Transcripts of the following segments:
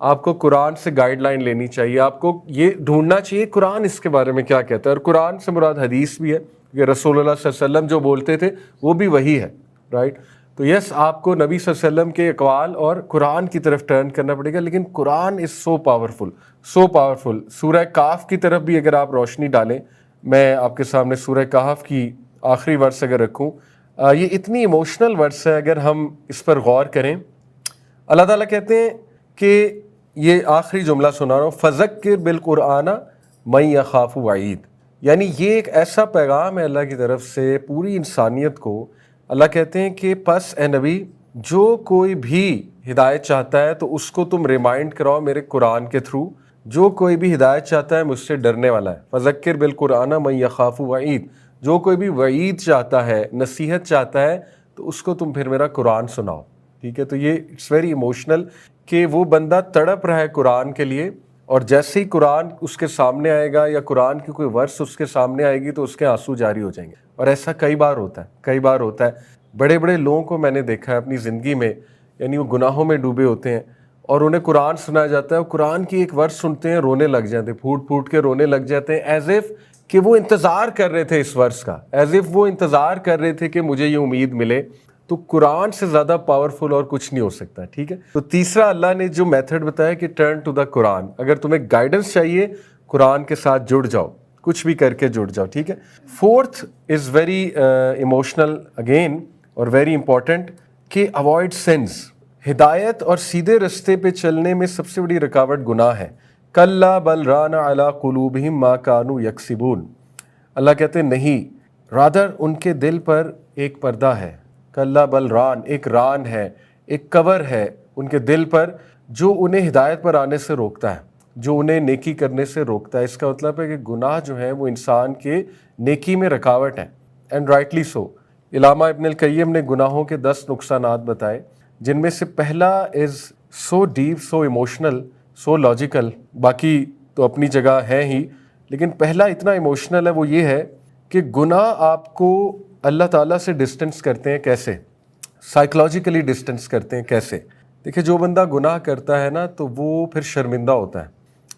آپ کو قرآن سے گائیڈ لائن لینی چاہیے، آپ کو یہ ڈھونڈنا چاہیے قرآن اس کے بارے میں کیا کہتا ہے، اور قرآن سے مراد حدیث بھی ہے کہ رسول اللہ صلی اللہ علیہ وسلم جو بولتے تھے وہ بھی وہی ہے، رائٹ؟ تو یس، آپ کو نبی صلی اللہ علیہ وسلم کے اقوال اور قرآن کی طرف ٹرن کرنا پڑے گا، لیکن قرآن is so powerful, so powerful. سورہ کہف کی طرف بھی اگر آپ روشنی ڈالیں، میں آپ کے سامنے سورہ کہف کی آخری ورس اگر رکھوں، یہ اتنی ایموشنل ورس ہے، اگر ہم اس پر غور کریں۔ اللہ تعالیٰ کہتے ہیں کہ یہ آخری جملہ سنا رہا ہوں، فذکر بالقرآن من یخاف وعید، یعنی یہ ایک ایسا پیغام ہے اللہ کی طرف سے پوری انسانیت کو۔ اللہ کہتے ہیں کہ پس اے نبی، جو کوئی بھی ہدایت چاہتا ہے تو اس کو تم ریمائنڈ کراؤ میرے قرآن کے تھرو، جو کوئی بھی ہدایت چاہتا ہے مجھ سے ڈرنے والا ہے۔ فذکر بالقرآن من یخاف وعید، جو کوئی بھی وعید چاہتا ہے، نصیحت چاہتا ہے، تو اس کو تم پھر میرا قرآن سناؤ، ٹھیک ہے؟ تو یہ اٹس ویری ایموشنل کہ وہ بندہ تڑپ رہا ہے قرآن کے لیے، اور جیسے ہی قرآن اس کے سامنے آئے گا یا قرآن کی کوئی ورس اس کے سامنے آئے گی تو اس کے آنسو جاری ہو جائیں گے۔ اور ایسا کئی بار ہوتا ہے، کئی بار ہوتا ہے۔ بڑے بڑے لوگوں کو میں نے دیکھا ہے اپنی زندگی میں، یعنی وہ گناہوں میں ڈوبے ہوتے ہیں اور انہیں قرآن سنایا جاتا ہے، اور قرآن کی ایک ورس سنتے ہیں، رونے لگ جاتے ہیں، پھوٹ پھوٹ کے رونے لگ جاتے ہیں، ایز اف کہ وہ انتظار کر رہے تھے اس ورس کا، ایز اف وہ انتظار کر رہے تھے کہ مجھے یہ امید ملے۔ تو قرآن سے زیادہ پاورفل اور کچھ نہیں ہو سکتا، ٹھیک ہے؟ تو تیسرا اللہ نے جو میتھڈ بتایا کہ ٹرن ٹو دا قرآن، اگر تمہیں گائیڈنس چاہیے قرآن کے ساتھ جڑ جاؤ، کچھ بھی کر کے جڑ جاؤ، ٹھیک ہے؟ Fourth is very emotional again اور ویری امپورٹنٹ، کہ اوائڈ سنز۔ ہدایت اور سیدھے رستے پہ چلنے میں سب سے بڑی رکاوٹ گناہ ہے۔ کلا بل ران علی قلوبہم ما کانوا یکسبون، اللہ کہتے ہیں نہیں، رادر ان کے دل پر ایک پردہ ہے، کلا بل ران، ایک ران ہے، ایک کور ہے ان کے دل پر جو انہیں ہدایت پر آنے سے روکتا ہے، جو انہیں نیکی کرنے سے روکتا ہے۔ اس کا مطلب ہے کہ گناہ جو ہے وہ انسان کے نیکی میں رکاوٹ ہے، اینڈ رائٹلی سو۔ علامہ ابن القیم نے گناہوں کے 10 نقصانات بتائے، جن میں سے پہلا از سو ڈیپ، سو ایموشنل، سو لاجیکل، باقی تو اپنی جگہ ہے ہی، لیکن پہلا اتنا ایموشنل ہے، وہ یہ ہے کہ گناہ آپ کو اللہ تعالیٰ سے ڈسٹنس کرتے ہیں۔ کیسے؟ سائیکلوجیکلی ڈسٹنس کرتے ہیں۔ کیسے؟ دیکھیں، جو بندہ گناہ کرتا ہے نا تو وہ پھر شرمندہ ہوتا ہے۔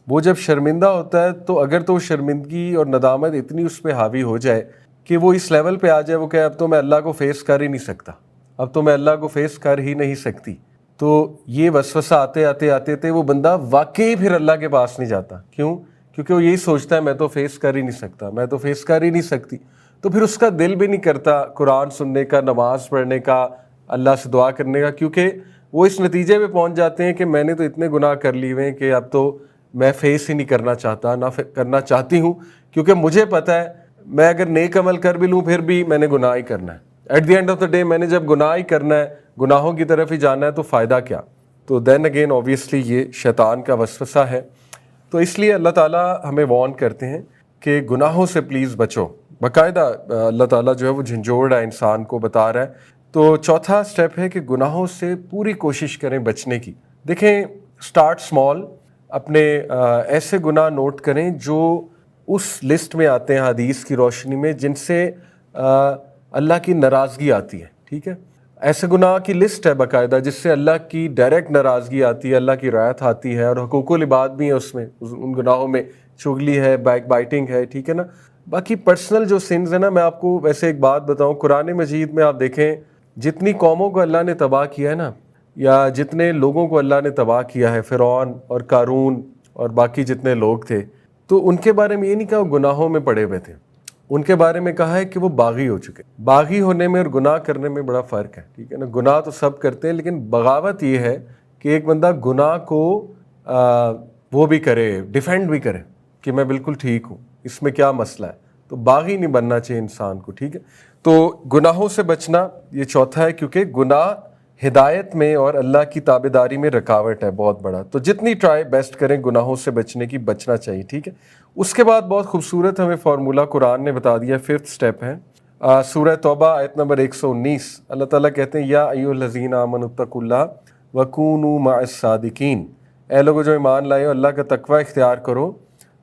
وہ جب شرمندہ ہوتا ہے تو اگر تو شرمندگی اور ندامت اتنی اس پہ حاوی ہو جائے کہ وہ اس لیول پہ آ جائے، وہ کہ اب تو میں اللہ کو فیس کر ہی نہیں سکتا، اب تو میں اللہ کو فیس کر ہی نہیں سکتی، تو یہ وسوسہ آتے آتے آتے آتے وہ بندہ واقعی پھر اللہ کے پاس نہیں جاتا۔ کیوں؟ کیونکہ وہ یہی سوچتا ہے میں تو فیس کر ہی نہیں سکتا، میں تو فیس کر ہی نہیں سکتی، تو پھر اس کا دل بھی نہیں کرتا قرآن سننے کا، نماز پڑھنے کا، اللہ سے دعا کرنے کا، کیونکہ وہ اس نتیجے پہ پہنچ جاتے ہیں کہ میں نے تو اتنے گناہ کر لیے ہوئے ہیں کہ اب تو میں فیس ہی نہیں کرنا چاہتا، نہ کرنا چاہتی ہوں، کیونکہ مجھے پتہ ہے میں اگر نیک عمل کر بھی لوں پھر بھی میں نے گناہ ہی کرنا ہے۔ At the end of the day میں نے جب گناہ ہی کرنا ہے، گناہوں کی طرف ہی جانا ہے، تو فائدہ کیا؟ تو دین اگین اوبویسلی یہ شیطان کا وسوسہ ہے۔ تو اس لیے اللہ تعالیٰ ہمیں وارن کرتے ہیں کہ گناہوں سے پلیز بچو، باقاعدہ اللہ تعالیٰ جو ہے وہ جھنجھوڑ رہا ہے، انسان کو بتا رہا ہے۔ تو چوتھا سٹیپ ہے کہ گناہوں سے پوری کوشش کریں بچنے کی۔ دیکھیں، سٹارٹ سمال، اپنے ایسے گناہ نوٹ کریں جو اس لسٹ میں آتے ہیں حدیث کی روشنی میں جن سے اللہ کی ناراضگی آتی ہے، ٹھیک ہے؟ ایسے گناہ کی لسٹ ہے باقاعدہ جس سے اللہ کی ڈائریکٹ ناراضگی آتی ہے، اللہ کی رعایت آتی ہے، اور حقوق العباد بھی ہیں اس میں، ان گناہوں میں چغلی ہے، بیک بائٹنگ ہے، ٹھیک ہے نا؟ باقی پرسنل جو سنز ہیں نا، میں آپ کو ویسے ایک بات بتاؤں، قرآن مجید میں آپ دیکھیں جتنی قوموں کو اللہ نے تباہ کیا ہے نا، یا جتنے لوگوں کو اللہ نے تباہ کیا ہے، فرعون اور قارون اور باقی جتنے لوگ تھے، تو ان کے بارے میں یہ نہیں کہا وہ گناہوں میں پڑے ہوئے تھے، ان کے بارے میں کہا ہے کہ وہ باغی ہو چکے۔ باغی ہونے میں اور گناہ کرنے میں بڑا فرق ہے، ٹھیک ہے نا؟ گناہ تو سب کرتے ہیں، لیکن بغاوت یہ ہے کہ ایک بندہ گناہ کو وہ بھی کرے، ڈیفینڈ بھی کرے کہ میں بالکل ٹھیک ہوں، اس میں کیا مسئلہ ہے۔ تو باغی نہیں بننا چاہیے انسان کو، ٹھیک ہے؟ تو گناہوں سے بچنا یہ چوتھا ہے، کیونکہ گناہ ہدایت میں اور اللہ کی تابعداری میں رکاوٹ ہے بہت بڑا۔ تو جتنی ٹرائی بیسٹ کریں گناہوں سے بچنے کی، بچنا چاہیے، ٹھیک ہے؟ اس کے بعد بہت خوبصورت ہمیں فارمولہ قرآن نے بتا دیا، 5th سٹیپ ہے سورہ توبہ آیت نمبر 119۔ اللہ تعالیٰ کہتے ہیں یا ایھا الذین آمنوا اتقوا اللہ وکونوا مع الصادقین، اے لوگوں جو ایمان لائے ہو، اللہ کا تقوی اختیار کرو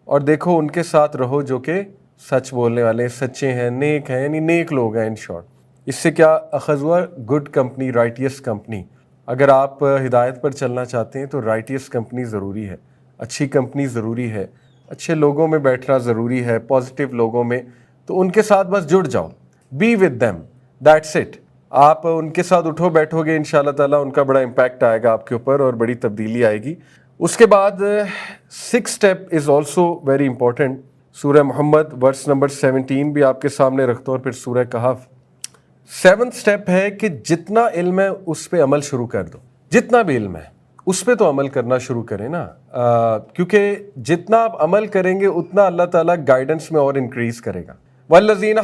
اور دیکھو ان کے ساتھ رہو جو کہ سچ بولنے والے ہیں، سچے ہیں، نیک ہیں، یعنی نیک لوگ ہیں ان شارٹ۔ اس سے کیا اخذ ہوا؟ Good company, رائٹیس company. اگر آپ ہدایت پر چلنا چاہتے ہیں تو رائٹیس کمپنی ضروری ہے، اچھی کمپنی ضروری ہے، اچھے لوگوں میں بیٹھنا ضروری ہے، پازیٹیو لوگوں میں، تو ان کے ساتھ بس جڑ جاؤ، be with them, that's it. آپ ان کے ساتھ اٹھو بیٹھو گے انشاءاللہ تعالیٰ ان کا بڑا امپیکٹ آئے گا آپ کے اوپر اور بڑی تبدیلی آئے گی۔ اس کے بعد 6 step is also very important. سورہ محمد ورس نمبر 17 بھی آپ کے سامنے رکھتا ہوں، اور پھر سورہ کہف۔ 7th اسٹیپ ہے کہ جتنا علم ہے اس پہ عمل شروع کر دو، جتنا بھی علم ہے اس پہ تو عمل کرنا شروع کریں نا، کیونکہ جتنا آپ عمل کریں گے اتنا اللہ تعالیٰ گائیڈنس میں اور انکریز کرے گا۔ والذین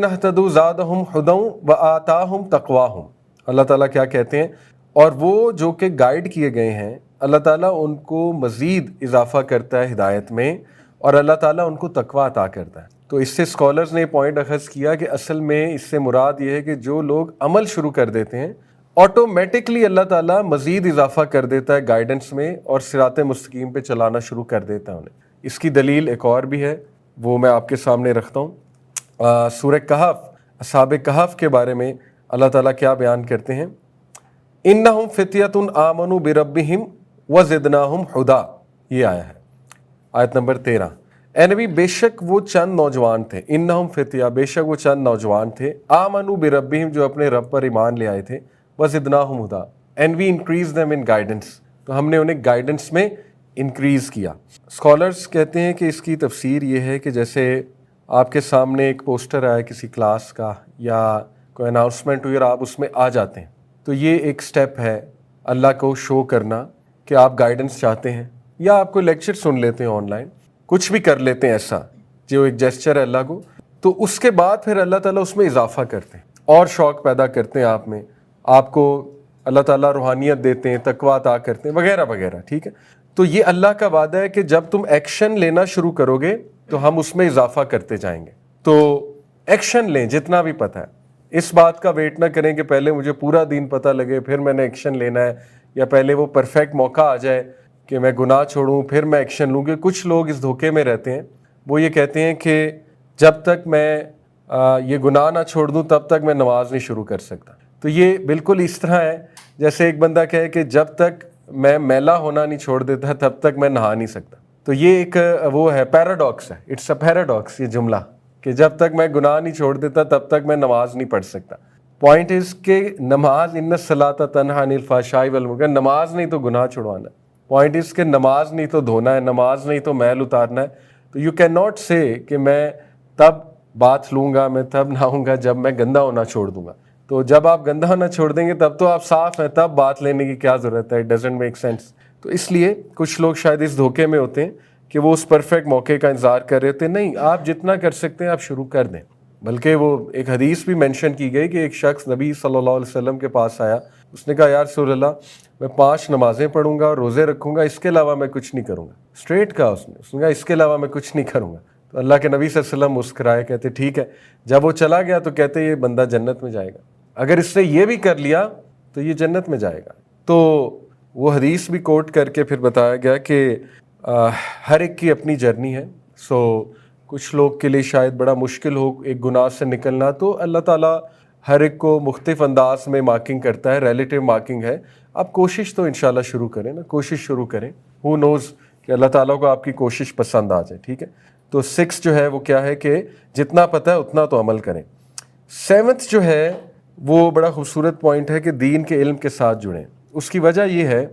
اہتدوا زادہم ھدی وآتاہم تقواہم، اللہ تعالیٰ کیا کہتے ہیں، اور وہ جو کہ گائیڈ کیے گئے ہیں اللہ تعالیٰ ان کو مزید اضافہ کرتا ہے ہدایت میں، اور اللہ تعالیٰ ان کو تقویٰ عطا کرتا ہے۔ تو اس سے اسکالرز نے پوائنٹ اخذ کیا کہ اصل میں اس سے مراد یہ ہے کہ جو لوگ عمل شروع کر دیتے ہیں آٹومیٹکلی اللہ تعالیٰ مزید اضافہ کر دیتا ہے گائیڈنس میں، اور صراط مستقیم پہ چلانا شروع کر دیتا ہے انہیں۔ اس کی دلیل ایک اور بھی ہے، وہ میں آپ کے سامنے رکھتا ہوں۔ سورہ کہف، اصحاب کہف کے بارے میں اللہ تعالیٰ کیا بیان کرتے ہیں، انہم فتیۃ آمنوا بربہم وزدناہم ھدی، یہ آیا ہے آیت نمبر 13۔ اے نبی بے شک وہ چند نوجوان تھے، انہم فتیہ بے شک وہ چند نوجوان تھے، آمنوا بربہم جو اپنے رب پر ایمان لے آئے تھے، وزدناہم ھدی and we increase them in guidance, تو ہم نے انہیں گائیڈنس میں انکریز کیا۔ اسکالرز کہتے ہیں کہ اس کی تفسیر یہ ہے کہ جیسے آپ کے سامنے ایک پوسٹر آیا کسی کلاس کا یا کوئی اناؤنسمنٹ ہوئی اور آپ اس میں آ جاتے ہیں، تو یہ ایک سٹیپ ہے اللہ کو شو کرنا کہ آپ گائیڈنس چاہتے ہیں، یا آپ کو لیکچر سن لیتے ہیں آن لائن، کچھ بھی کر لیتے ہیں ایسا جو ایک جیسچر ہے اللہ کو، تو اس کے بعد پھر اللہ تعالیٰ اس میں اضافہ کرتے ہیں اور شوق پیدا کرتے ہیں آپ میں، آپ کو اللہ تعالیٰ روحانیت دیتے ہیں، تقویٰ عطا کرتے ہیں وغیرہ وغیرہ، ٹھیک ہے۔ تو یہ اللہ کا وعدہ ہے کہ جب تم ایکشن لینا شروع کرو گے تو ہم اس میں اضافہ کرتے جائیں گے۔ تو ایکشن لیں جتنا بھی پتہ ہے، اس بات کا ویٹ نہ کریں کہ پہلے مجھے پورا دین پتہ لگے پھر میں نے ایکشن لینا ہے، یا پہلے وہ پرفیکٹ موقع آ جائے کہ میں گناہ چھوڑوں پھر میں ایکشن لوں گی۔ کچھ لوگ اس دھوکے میں رہتے ہیں، وہ یہ کہتے ہیں کہ جب تک میں یہ گناہ نہ چھوڑ دوں تب تک میں نماز نہیں شروع کر سکتا۔ تو یہ بالکل اس طرح ہے جیسے ایک بندہ کہے کہ جب تک میں میلا ہونا نہیں چھوڑ دیتا تب تک میں نہا نہیں سکتا۔ تو یہ ایک وہ ہے، پیراڈاکس ہے، اٹس اے پیراڈاکس یہ جملہ، کہ جب تک میں گناہ نہیں چھوڑ دیتا تب تک میں نماز نہیں پڑھ سکتا۔ پوائنٹ از کہ نماز ان الصلاۃ تنہی عن الفحشاء والمنکر، نماز نہیں تو گناہ چھڑوانا ہے۔ پوائنٹ از کہ نماز نہیں تو دھونا ہے، نماز نہیں تو میل اتارنا ہے۔ تو یو کین ناٹ سے کہ میں تب بات لوں گا، میں تب نہاؤں گا جب میں گندا ہونا چھوڑ دوں گا۔ تو جب آپ گندا ہونا چھوڑ دیں گے تب تو آپ صاف ہیں، تب بات لینے کی کیا ضرورت ہے؟ It doesn't make sense. تو اس لیے کچھ لوگ شاید اس دھوکے میں ہوتے ہیں کہ وہ اس پرفیکٹ موقع کا انتظار کر رہے تھے۔ نہیں، آپ جتنا کر سکتے ہیں آپ شروع کر دیں۔ بلکہ وہ ایک حدیث بھی مینشن کی گئی کہ ایک شخص نبی صلی اللہ علیہ وسلم کے پاس آیا، اس نے کہا یا رسول اللہ میں 5 نمازیں پڑھوں گا اور روزے رکھوں گا، اس کے علاوہ میں کچھ نہیں کروں گا۔ اسٹریٹ کہا اس نے کہا اس کے علاوہ میں کچھ نہیں کروں گا۔ تو اللہ کے نبی صلی اللہ علیہ وسلم مسکرائے، کہتے ٹھیک ہے۔ جب وہ چلا گیا تو کہتے یہ بندہ جنت میں جائے گا، اگر اس نے یہ بھی کر لیا تو یہ جنت میں جائے گا۔ تو وہ حدیث بھی کوٹ کر کے پھر بتایا گیا کہ ہر ایک کی اپنی جرنی ہے۔ سو کچھ لوگ کے لیے شاید بڑا مشکل ہو ایک گناہ سے نکلنا، تو اللہ تعالیٰ ہر ایک کو مختلف انداز میں مارکنگ کرتا ہے، ریلیٹیو مارکنگ ہے۔ آپ کوشش تو انشاءاللہ شروع کریں نا، کوشش شروع کریں، ہو نوز کہ اللہ تعالیٰ کو آپ کی کوشش پسند آ جائے، ٹھیک ہے۔ تو 6 جو ہے وہ کیا ہے کہ جتنا پتہ ہے اتنا تو عمل کریں۔ 7 جو ہے وہ بڑا خوبصورت پوائنٹ ہے کہ دین کے علم کے ساتھ جڑیں۔ اس کی وجہ یہ ہے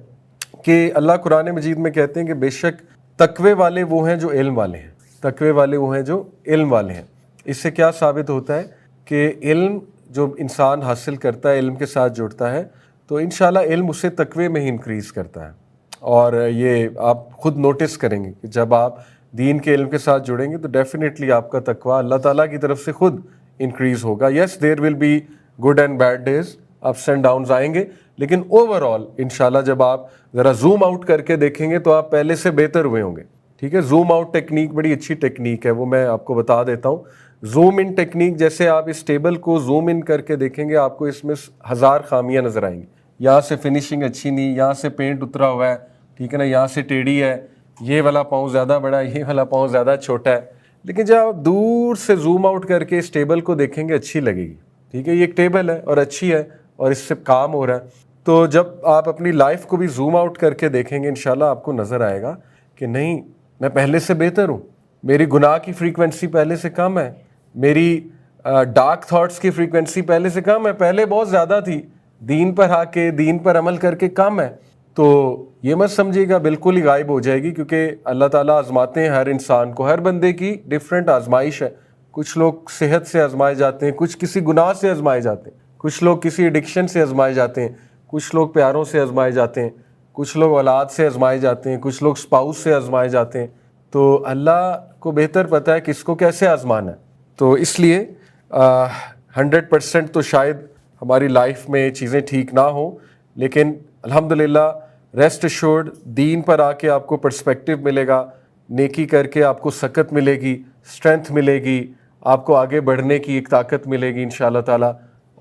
کہ اللہ قرآن مجید میں کہتے ہیں کہ بے شک تقوی والے وہ ہیں جو علم والے ہیں، تقوی والے وہ ہیں جو علم والے ہیں۔ اس سے کیا ثابت ہوتا ہے کہ علم جو انسان حاصل کرتا ہے، علم کے ساتھ جڑتا ہے، تو انشاءاللہ علم اسے تقوی میں ہی انکریز کرتا ہے۔ اور یہ آپ خود نوٹس کریں گے کہ جب آپ دین کے علم کے ساتھ جڑیں گے تو ڈیفینیٹلی آپ کا تقوی اللہ تعالیٰ کی طرف سے خود انکریز ہوگا۔ Yes there will be good and bad days, ups and downs آئیں گے، لیکن اوور آل انشاءاللہ جب آپ ذرا زوم آؤٹ کر کے دیکھیں گے تو آپ پہلے سے بہتر ہوئے ہوں گے، ٹھیک ہے۔ زوم آؤٹ ٹیکنیک بڑی اچھی ٹیکنیک ہے، وہ میں آپ کو بتا دیتا ہوں۔ زوم ان ٹیکنیک، جیسے آپ اس ٹیبل کو زوم ان کر کے دیکھیں گے آپ کو اس میں 1000 خامیاں نظر آئیں گی۔ یہاں سے فنیشنگ اچھی نہیں، یہاں سے پینٹ اترا ہوا ہے، ٹھیک ہے نا، یہاں سے ٹیڑھی ہے، یہ والا پاؤں زیادہ بڑا ہے، یہ والا پاؤں زیادہ چھوٹا ہے۔ لیکن جب آپ دور سے زوم آؤٹ کر کے اس ٹیبل کو دیکھیں گے اچھی لگے گی، ٹھیک ہے، یہ ایک ٹیبل ہے اور اچھی ہے، اور اس سے کام ہو رہا ہے. تو جب آپ اپنی لائف کو بھی زوم آؤٹ کر کے دیکھیں گے انشاءاللہ آپ کو نظر آئے گا کہ نہیں، میں پہلے سے بہتر ہوں، میری گناہ کی فریکوینسی پہلے سے کم ہے، میری ڈارک تھاٹس کی فریکوینسی پہلے سے کم ہے، پہلے بہت زیادہ تھی، دین پر آ کے دین پر عمل کر کے کم ہے. تو یہ مت سمجھیے گا بالکل ہی غائب ہو جائے گی، کیونکہ اللہ تعالیٰ آزماتے ہیں ہر انسان کو. ہر بندے کی ڈفرینٹ آزمائش ہے. کچھ لوگ صحت سے آزمائے جاتے ہیں، کچھ کسی گناہ سے آزمائے جاتے ہیں، کچھ لوگ کسی ایڈکشن سے آزمائے جاتے ہیں، کچھ لوگ پیاروں سے آزمائے جاتے ہیں، کچھ لوگ اولاد سے آزمائے جاتے ہیں، کچھ لوگ اسپاؤس سے آزمائے جاتے ہیں. تو اللہ کو بہتر پتہ ہے کس کو کیسے آزمانا ہے. تو اس لیے 100% تو شاید ہماری لائف میں چیزیں ٹھیک نہ ہوں، لیکن الحمدللہ ریسٹ ایشورڈ دین پر آ کے آپ کو پرسپیکٹیو ملے گا، نیکی کر کے آپ کو سکت ملے گی، اسٹرینتھ ملے گی، آپ کو آگے بڑھنے کی ایک طاقت ملے گی انشاءاللہ تعالیٰ،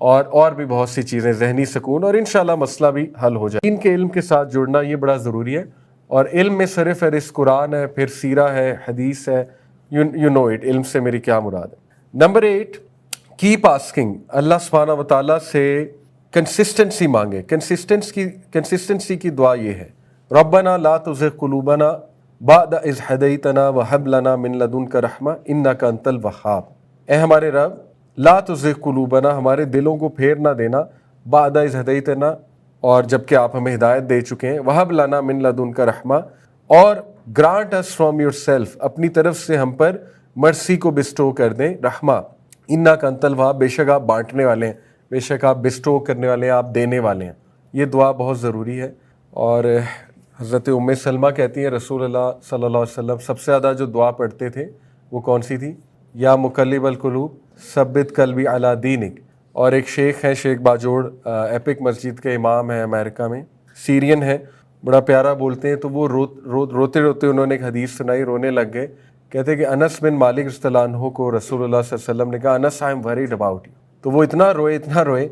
اور بھی بہت سی چیزیں، ذہنی سکون، اور انشاءاللہ مسئلہ بھی حل ہو جائے. دین کے علم کے ساتھ جڑنا یہ بڑا ضروری ہے، اور علم میں سر فہرست قرآن ہے، پھر سیرہ ہے، حدیث ہے. یو نو اٹ، علم سے میری کیا مراد ہے. Number 8، keep asking. اللہ سبحانہ و تعالیٰ سے کنسسٹنسی مانگے. کنسسٹنسی کی دعا یہ ہے، ربنا لا تزغ قلوبنا بعد اذ ہدیتنا وہب لنا من لدنک رحمہ انک انت الوہاب. اے ہمارے رب، لا تزغ قلوبنا، ہمارے دلوں کو پھیر نہ دینا، بعد اذ ہدیتنا، اور جب کہ آپ ہمیں ہدایت دے چکے ہیں، وہب لنا من لدنک رحمہ، اور grant us from yourself, اپنی طرف سے ہم پر مرسی کو بسٹو کر دیں، رحمہ. انک انت الوہاب، بے شک آپ بانٹنے والے ہیں، بے شک آپ بسٹو کرنے والے ہیں، آپ دینے والے ہیں. یہ دعا بہت ضروری ہے. اور حضرت ام سلمہ کہتی ہیں رسول اللہ صلی اللہ علیہ وسلم سب سے زیادہ جو دعا پڑھتے تھے وہ کون سی تھی؟ یا مقلب القلوب ثبت قلبی علی دینک. اور ایک شیخ ہیں، شیخ باجوڑ، ایپک مسجد کے امام ہیں امریکہ میں، سیرین ہیں، بڑا پیارا بولتے ہیں. تو وہ روتے روتے انہوں نے ایک حدیث سنائی، رونے لگ گئے. کہتے کہ انس بن مالک رضی اللہ عنہ کو رسول اللہ صلی اللہ علیہ وسلم نے کہا Anas I am worried about you. تو وہ اتنا روئے.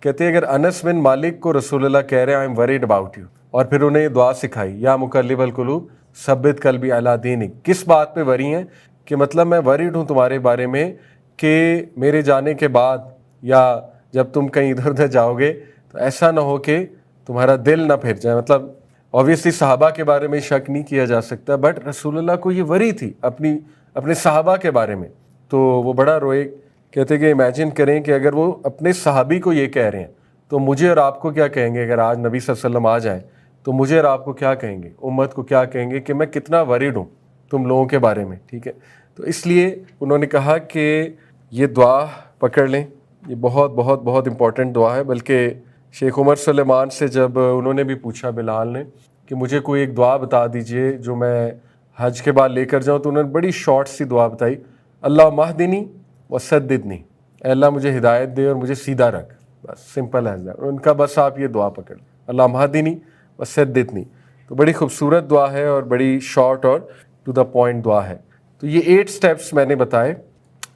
کہتے اگر انس بن مالک کو رسول اللہ کہہ رہے ہیں آئی ایم وریڈ اباؤٹ یو، اور پھر انہیں یہ دعا سکھائی، یا مقلب القلوب ثبت قلبی علی دینک. کس بات پہ وری ہیں؟ کہ مطلب میں وریڈ ہوں تمہارے بارے میں کہ میرے جانے کے بعد یا جب تم کہیں ادھر ادھر جاؤ گے تو ایسا نہ ہو کہ تمہارا دل نہ پھر جائے. مطلب اوبویسلی صحابہ کے بارے میں شک نہیں کیا جا سکتا، بٹ رسول اللہ کو یہ وری تھی اپنے صحابہ کے بارے میں. تو وہ بڑا روئے. کہتے کہ امیجن کریں کہ اگر وہ اپنے صحابی کو یہ کہہ رہے ہیں تو مجھے اور آپ کو کیا کہیں گے؟ اگر آج نبی صلی اللہ علیہ وسلم آ جائیں تو مجھے اور آپ کو کیا کہیں گے؟ امت کو کیا کہیں گے کہ میں کتنا وریڈ ہوں تم لوگوں کے بارے میں. ٹھیک ہے، تو اس لیے انہوں نے کہا کہ یہ دعا پکڑ لیں، یہ بہت بہت بہت امپورٹنٹ دعا ہے. بلکہ شیخ عمر سلیمان سے جب انہوں نے بھی پوچھا بلال نے کہ مجھے کوئی ایک دعا بتا دیجئے جو میں حج کے بعد لے کر جاؤں، تو انہوں نے بڑی شارٹ سی دعا بتائی، اللہ مہدنی وسددنی، اے اللہ مجھے ہدایت دے اور مجھے سیدھا رکھ. بس سمپل ہے ان کا. بس آپ یہ دعا پکڑ لیں، اللہ مہدنی وسددنی. تو بڑی خوبصورت دعا ہے اور بڑی شارٹ اور ٹو دا پوائنٹ دعا ہے. تو یہ 8 سٹیپس میں نے بتائے،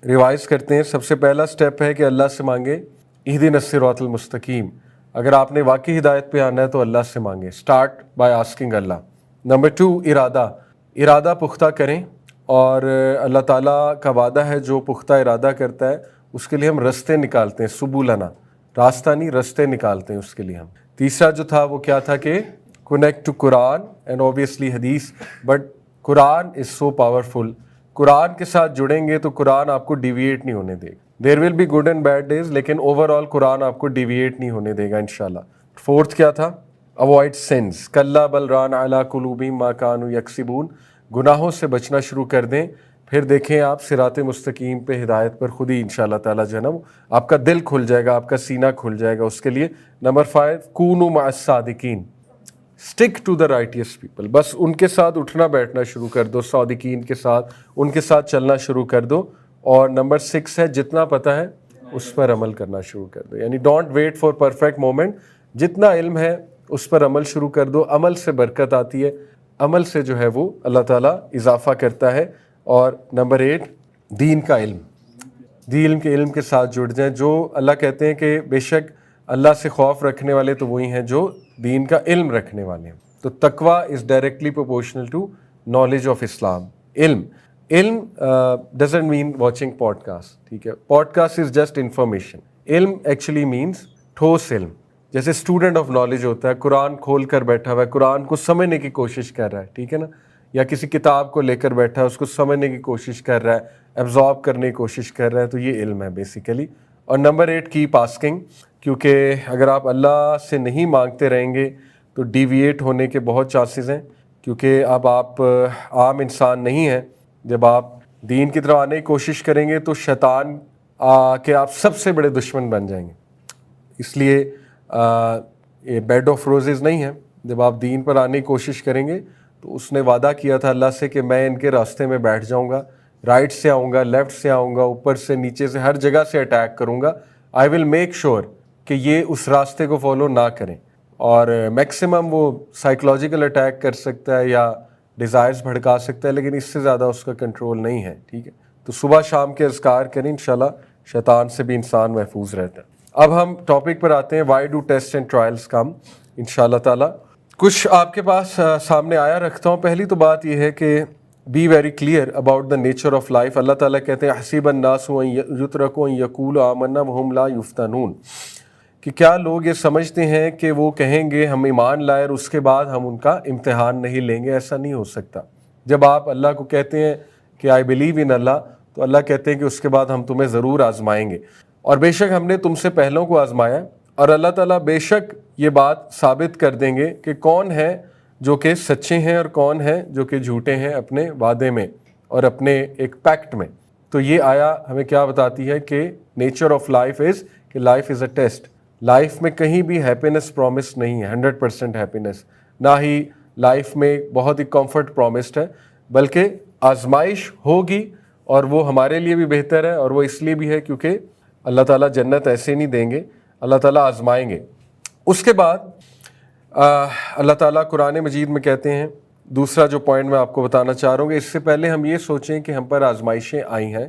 ریوائز کرتے ہیں. سب سے پہلا سٹیپ ہے کہ اللہ سے مانگے اہدنا الصراط المستقیم. اگر آپ نے واقعی ہدایت پہ آنا ہے تو اللہ سے مانگیں. Start by asking Allah. Number 2، ارادہ پختہ کریں. اور اللہ تعالیٰ کا وعدہ ہے جو پختہ ارادہ کرتا ہے اس کے لیے ہم رستے نکالتے ہیں. سبولنا، راستہ نہیں، رستے نکالتے ہیں اس کے لیے ہم. تیسرا جو تھا وہ کیا تھا کہ connect to Quran and obviously حدیث. But Quran is so powerful. Quran کے ساتھ جڑیں گے تو قرآن آپ کو ڈیویٹ نہیں ہونے دے گا. There will be good and bad days, لیکن اوور آل قرآن آپ کو ڈیویٹ نہیں ہونے دے گا انشاءاللہ. 4 کیا تھا؟ Avoid since. کلا بل ران علی قلوبہم ما کانوا یکسبون. گناہوں سے بچنا شروع کر دیں، پھر دیکھیں آپ صراط مستقیم پہ ہدایت پر خود ہی انشاءاللہ تعالیٰ جو ہے نا آپ کا دل کھل جائے گا، آپ کا سینہ کھل جائے گا اس کے لیے. نمبر 5، کونوا مع الصادقین. Stick to the righteous people. بس ان کے ساتھ اٹھنا بیٹھنا شروع کر دو، صادقین کے ساتھ، ان کے ساتھ چلنا شروع کر دو. اور نمبر 6 ہے جتنا پتہ ہے اس پر عمل کرنا شروع کر دو. یعنی don't wait for perfect moment. جتنا علم ہے اس پر عمل شروع کر دو. عمل سے برکت آتی ہے، عمل سے جو ہے وہ اللہ تعالیٰ اضافہ کرتا ہے. اور نمبر 8، دین کا علم. دین کے علم کے ساتھ جڑ جائیں. جو اللہ کہتے ہیں کہ بے شک اللہ سے خوف رکھنے والے تو وہی ہیں جو دین کا علم رکھنے والے ہیں. تو تقویٰ is directly proportional to knowledge of Islam. علم doesn't mean watching podcast. ٹھیک ہے، podcast is just information. علم ایکچولی مینس ٹھوس علم. جیسے اسٹوڈنٹ آف نالج ہوتا ہے, قرآن کھول کر بیٹھا ہوا ہے, قرآن کو سمجھنے کی کوشش کر رہا ہے, ٹھیک ہے نا, یا کسی کتاب کو لے کر بیٹھا ہے, اس کو سمجھنے کی کوشش کر رہا ہے, ایبزارب کرنے کی کوشش کر رہا ہے, تو یہ علم ہے بیسیکلی. اور نمبر 8, کیپ آسکنگ, کیونکہ اگر آپ اللہ سے نہیں مانگتے رہیں گے تو ڈیویٹ ہونے کے بہت چانسز ہیں, کیونکہ اب آپ عام انسان نہیں ہیں. جب آپ دین کی طرف آنے کی کوشش کریں گے تو شیطان کہ آپ سب سے بڑے دشمن بن جائیں گے. اس لیے یہ بیڈ آف روزز نہیں ہے. جب آپ دین پر آنے کی کوشش کریں گے تو اس نے وعدہ کیا تھا اللہ سے کہ میں ان کے راستے میں بیٹھ جاؤں گا, رائٹ سے آؤں گا, لیفٹ سے آؤں گا, اوپر سے نیچے سے, ہر جگہ سے اٹیک کروں گا. آئی ول میک شیور کہ یہ اس راستے کو فالو نہ کریں. اور میکسیمم وہ سائیکلوجیکل اٹیک کر سکتا ہے یا ڈیزائرز بھڑکا سکتا ہے, لیکن اس سے زیادہ اس کا کنٹرول نہیں ہے, ٹھیک ہے. تو صبح شام کے اذکار کریں, انشاءاللہ شیطان سے بھی انسان محفوظ رہتا ہے. اب ہم ٹاپک پر آتے ہیں, why do test and trials come, انشاءاللہ تعالیٰ کچھ آپ کے پاس سامنے آیا رکھتا ہوں. پہلی تو بات یہ ہے کہ be very clear about the nature of life. اللہ تعالیٰ کہتے ہیں حسیب الناس ان یترکوا ان یقولوا آمنا وہم لا یفتنون, کہ کیا لوگ یہ سمجھتے ہیں کہ وہ کہیں گے ہم ایمان لائے اور اس کے بعد ہم ان کا امتحان نہیں لیں گے. ایسا نہیں ہو سکتا. جب آپ اللہ کو کہتے ہیں کہ آئی بلیو ان اللہ, تو اللہ کہتے ہیں کہ اس کے بعد ہم تمہیں ضرور آزمائیں گے, اور بے شک ہم نے تم سے پہلوں کو آزمایا, اور اللہ تعالیٰ بے شک یہ بات ثابت کر دیں گے کہ کون ہے جو کہ سچے ہیں اور کون ہیں جو کہ جھوٹے ہیں اپنے وعدے میں اور اپنے ایک پیکٹ میں. تو یہ آیا ہمیں کیا بتاتی ہے کہ نیچر آف لائف از کہ life is a test. Life میں کہیں بھی ہیپینس پرومس نہیں ہے, 100% ہیپینس, نہ ہی لائف میں بہت ہی کمفرٹ پرومسڈ ہے, بلکہ آزمائش ہوگی, اور وہ ہمارے لیے بھی بہتر ہے, اور وہ اس لیے بھی ہے کیونکہ اللہ تعالیٰ جنت ایسے نہیں دیں گے, اللہ تعالیٰ آزمائیں گے. اس کے بعد اللہ تعالیٰ قرآن مجید میں کہتے ہیں, دوسرا جو پوائنٹ میں آپ کو بتانا چاہ رہا ہوں کہ اس سے پہلے ہم یہ سوچیں کہ ہم پر آزمائشیں آئی ہیں,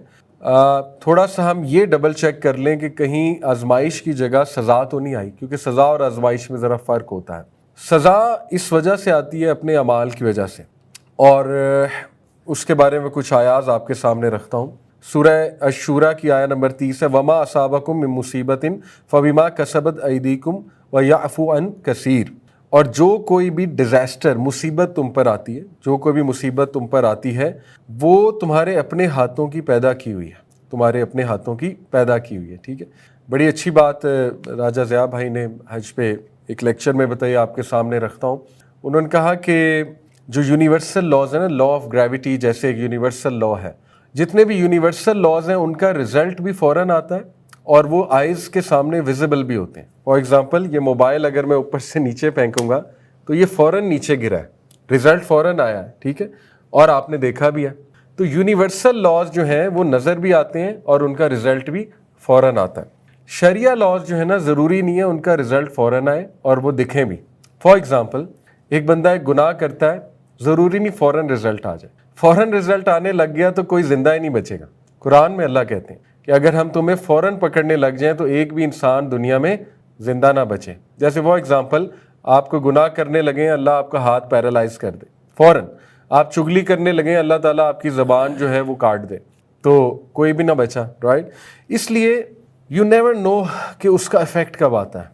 تھوڑا سا ہم یہ ڈبل چیک کر لیں کہ کہیں آزمائش کی جگہ سزا تو نہیں آئی, کیونکہ سزا اور آزمائش میں ذرا فرق ہوتا ہے. سزا اس وجہ سے آتی ہے اپنے اعمال کی وجہ سے, اور اس کے بارے میں کچھ آیات آپ کے سامنے رکھتا ہوں. سورہ الشورى کی آیت نمبر 30 ہے, وما اصابکم من مصیبت فبما کسبت ایدیکم ویعفو عن کثیر. اور جو کوئی بھی ڈیزاسٹر, مصیبت تم پر آتی ہے, جو کوئی بھی مصیبت تم پر آتی ہے, وہ تمہارے اپنے ہاتھوں کی پیدا کی ہوئی ہے, تمہارے اپنے ہاتھوں کی پیدا کی ہوئی ہے, ٹھیک ہے. بڑی اچھی بات راجہ ضیاء بھائی نے حج پہ ایک لیکچر میں بتائی, آپ کے سامنے رکھتا ہوں. انہوں نے کہا کہ جو یونیورسل لاز ہیں نا, لا آف گریوٹی جیسے ایک یونیورسل لا ہے, جتنے بھی یونیورسل لاز ہیں ان کا رزلٹ بھی فوراً آتا ہے, اور وہ آئیز کے سامنے ویزیبل بھی ہوتے ہیں. فار ایگزامپل یہ موبائل اگر میں اوپر سے نیچے پھینکوں گا تو یہ فوراً نیچے گرا ہے, رزلٹ فوراً آیا ہے, ٹھیک ہے, اور آپ نے دیکھا بھی ہے. تو یونیورسل لاز جو ہیں وہ نظر بھی آتے ہیں اور ان کا رزلٹ بھی فوراً آتا ہے. شریعہ لاز جو ہے نا, ضروری نہیں ہے ان کا رزلٹ فوراً آئے اور وہ دکھیں بھی. فار ایگزامپل ایک بندہ ایک گناہ کرتا ہے, ضروری نہیں فوراً رزلٹ آ جائے. فوراً رزلٹ آنے لگ گیا تو کوئی زندہ ہی نہیں بچے گا. قرآن میں اللہ کہتے ہیں کہ اگر ہم تمہیں فوراً پکڑنے لگ جائیں تو ایک بھی انسان دنیا میں زندہ نہ بچے. جیسے وہ ایگزامپل, آپ کو گناہ کرنے لگیں, اللہ آپ کا ہاتھ پیرالائز کر دے فوراً. آپ چگلی کرنے لگیں, اللہ تعالیٰ آپ کی زبان جو ہے وہ کاٹ دے, تو کوئی بھی نہ بچا, رائٹ. اس لیے یو نیور نو کہ اس کا افیکٹ کب آتا ہے.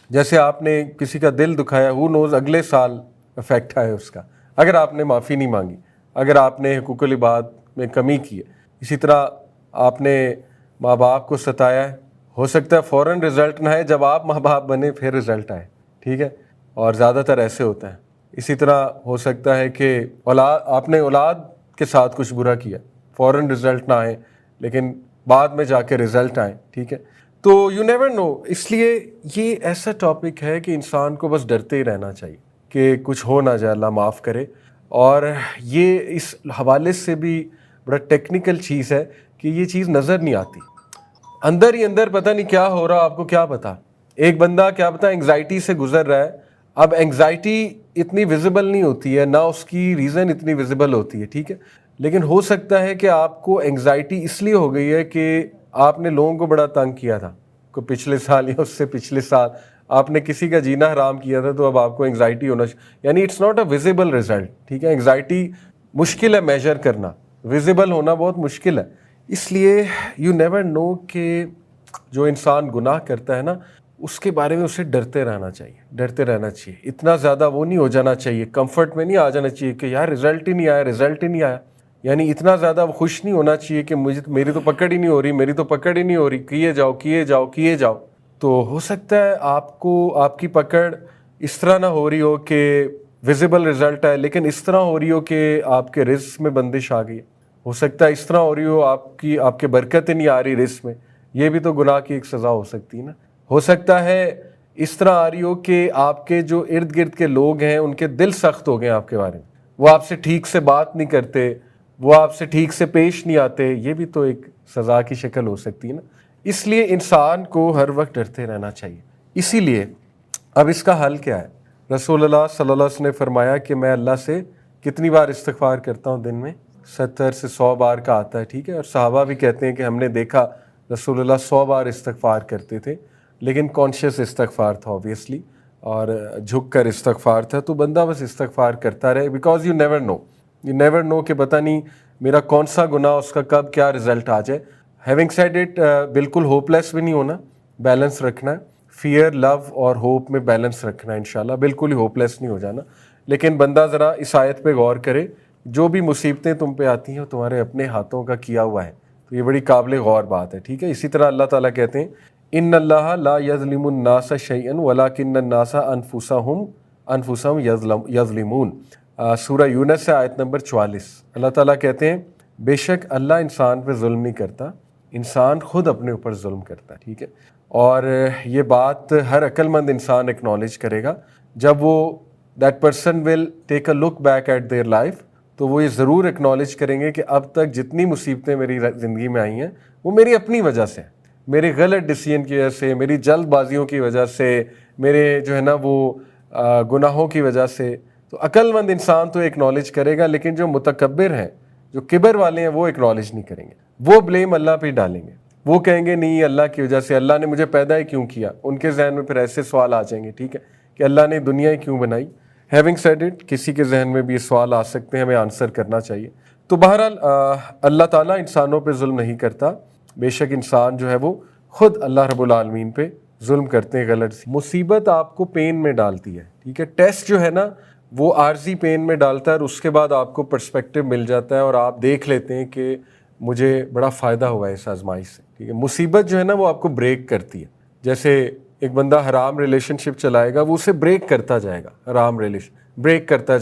جیسے آپ نے کسی کا دل دکھایا, ہو نوز اگلے سال افیکٹ آئے اس کا, اگر آپ نے معافی نہیں مانگی, اگر آپ نے حقوق العباد میں کمی کی ہے. اسی طرح آپ نے ماں باپ کو ستایا ہے, ہو سکتا ہے فوراً رزلٹ نہ آئے, جب آپ ماں باپ بنے پھر رزلٹ آئے, ٹھیک ہے, اور زیادہ تر ایسے ہوتا ہے. اسی طرح ہو سکتا ہے کہ آپ نے اولاد کے ساتھ کچھ برا کیا, فوراً رزلٹ نہ آئے لیکن بعد میں جا کے رزلٹ آئیں, ٹھیک ہے. تو یو نیور نو. اس لیے یہ ایسا ٹاپک ہے کہ انسان کو بس ڈرتے ہی رہنا چاہیے کہ کچھ ہو نہ جائے, اللہ معاف کرے. اور یہ اس حوالے سے بھی بڑا ٹیکنیکل چیز ہے کہ یہ چیز نظر نہیں آتی, اندر ہی اندر پتہ نہیں کیا ہو رہا, آپ کو کیا پتا. ایک بندہ کیا پتا انگزائٹی سے گزر رہا ہے, اب انگزائٹی اتنی ویزیبل نہیں ہوتی ہے, نہ اس کی ریزن اتنی ویزیبل ہوتی ہے, ٹھیک ہے, لیکن ہو سکتا ہے کہ آپ کو انگزائٹی اس لیے ہو گئی ہے کہ آپ نے لوگوں کو بڑا تنگ کیا تھا, کو پچھلے سال یا اس سے پچھلے سال آپ نے کسی کا جینا حرام کیا تھا, تو اب آپ کو انگزائٹی ہونا یعنی it's not a visible result, ٹھیک ہے. انگزائٹی مشکل ہے میجر کرنا, ویزیبل ہونا بہت مشکل ہے. اس لیے یو نیور نو کہ جو انسان گناہ کرتا ہے نا, اس کے بارے میں اسے ڈرتے رہنا چاہیے. اتنا زیادہ وہ نہیں ہو جانا چاہیے, کمفرٹ میں نہیں آ جانا چاہیے کہ یار رزلٹ ہی نہیں آیا. یعنی اتنا زیادہ خوش نہیں ہونا چاہیے کہ میری تو پکڑ ہی نہیں ہو رہی, کیے جاؤ. تو ہو سکتا ہے آپ کو آپ کی پکڑ اس طرح نہ ہو رہی ہو کہ ویزیبل رزلٹ ہے, لیکن اس طرح ہو رہی ہو کہ آپ کے رزق میں بندش آ گئی. ہو سکتا ہے اس طرح ہو رہی ہو آپ کے برکتیں نہیں آ رہی رزق میں, یہ بھی تو گناہ کی ایک سزا ہو سکتی ہے نا. ہو سکتا ہے اس طرح آ رہی ہو کہ آپ کے جو ارد گرد کے لوگ ہیں ان کے دل سخت ہو گئے آپ کے بارے میں, وہ آپ سے ٹھیک سے بات نہیں کرتے, وہ آپ سے ٹھیک سے پیش نہیں آتے. یہ بھی تو ایک سزا کی شکل ہو سکتی ہے نا. اس لیے انسان کو ہر وقت ڈرتے رہنا چاہیے. اسی لیے اب اس کا حل کیا ہے؟ رسول اللہ صلی اللہ علیہ وسلم نے فرمایا کہ میں اللہ سے کتنی بار استغفار کرتا ہوں دن میں؟ 70 سے 100 بار کا آتا ہے, ٹھیک ہے. اور صحابہ بھی کہتے ہیں کہ ہم نے دیکھا رسول اللہ 100 بار استغفار کرتے تھے, لیکن کانشیس استغفار تھا اوبویسلی, اور جھک کر استغفار تھا. تو بندہ بس استغفار کرتا رہے, بیکاز یو نیور نو کہ پتہ نہیں میرا کون سا گناہ اس کا کب کیا رزلٹ آ جائے. ہیونگ سیڈ اٹ, بالکل ہوپ لیس بھی نہیں ہونا, بیلنس رکھنا ہے. فیئر, لو اور ہوپ میں بیلنس رکھنا ہے انشاءاللہ, بالکل ہی ہوپ لیس نہیں ہو جانا. لیکن بندہ ذرا اس آیت پہ غور کرے, جو بھی مصیبتیں تم پہ آتی ہیں وہ تمہارے اپنے ہاتھوں کا کیا ہوا ہے. تو یہ بڑی قابل غور بات ہے, ٹھیک ہے. اسی طرح اللہ تعالیٰ کہتے ہیں ان اللہ لا یظلم الناس شیئا ولکن الناس انفسهم یظلمون. سورہ یونس سے آیت نمبر 44. اللہ تعالیٰ کہتے ہیں بے شک اللہ انسان پہ ظلم نہیں کرتا, انسان خود اپنے اوپر ظلم کرتا ہے, ٹھیک ہے. اور یہ بات ہر عقل مند انسان اکنالج کرے گا جب وہ that person will take a look back at their life. تو وہ یہ ضرور اکنالج کریں گے کہ اب تک جتنی مصیبتیں میری زندگی میں آئی ہیں وہ میری اپنی وجہ سے, میرے غلط ڈیسیژن کی وجہ سے, میری جلد بازیوں کی وجہ سے, میرے جو ہے نا وہ گناہوں کی وجہ سے. تو عقل مند انسان تو اکنالج کرے گا, لیکن جو متکبر ہیں, جو کبر والے ہیں, وہ اکنالج نہیں کریں گے. وہ بلیم اللہ پہ ڈالیں گے, وہ کہیں گے نہیں اللہ کی وجہ سے, اللہ نے مجھے پیدا ہی کیوں کیا. ان کے ذہن میں پھر ایسے سوال آ جائیں گے, ٹھیک ہے, کہ اللہ نے دنیا ہی کیوں بنائی. ہیونگ سیڈ اٹ, کسی کے ذہن میں بھی یہ سوال آ سکتے ہیں, ہمیں آنسر کرنا چاہیے. تو بہرحال اللہ تعالیٰ انسانوں پہ ظلم نہیں کرتا, بے شک انسان جو ہے وہ خود اللہ رب العالمین پہ ظلم کرتے ہیں غلط سی. مصیبت آپ کو پین میں ڈالتی ہے, ٹھیک ہے. ٹیسٹ جو ہے نا وہ عارضی پین میں ڈالتا ہے, اور اس کے بعد آپ کو پرسپیکٹیو مل جاتا ہے, اور آپ دیکھ لیتے ہیں کہ مجھے بڑا فائدہ ہوا ہے اس آزمائش سے, ٹھیک ہے. مصیبت جو ہے نا وہ آپ کو بریک کرتی ہے. جیسے ایک بندہ حرام ریلیشن شپ چلائے گا, وہ اسے بریک کرتا جائے گا, حرام ریلیشن بریک کرتا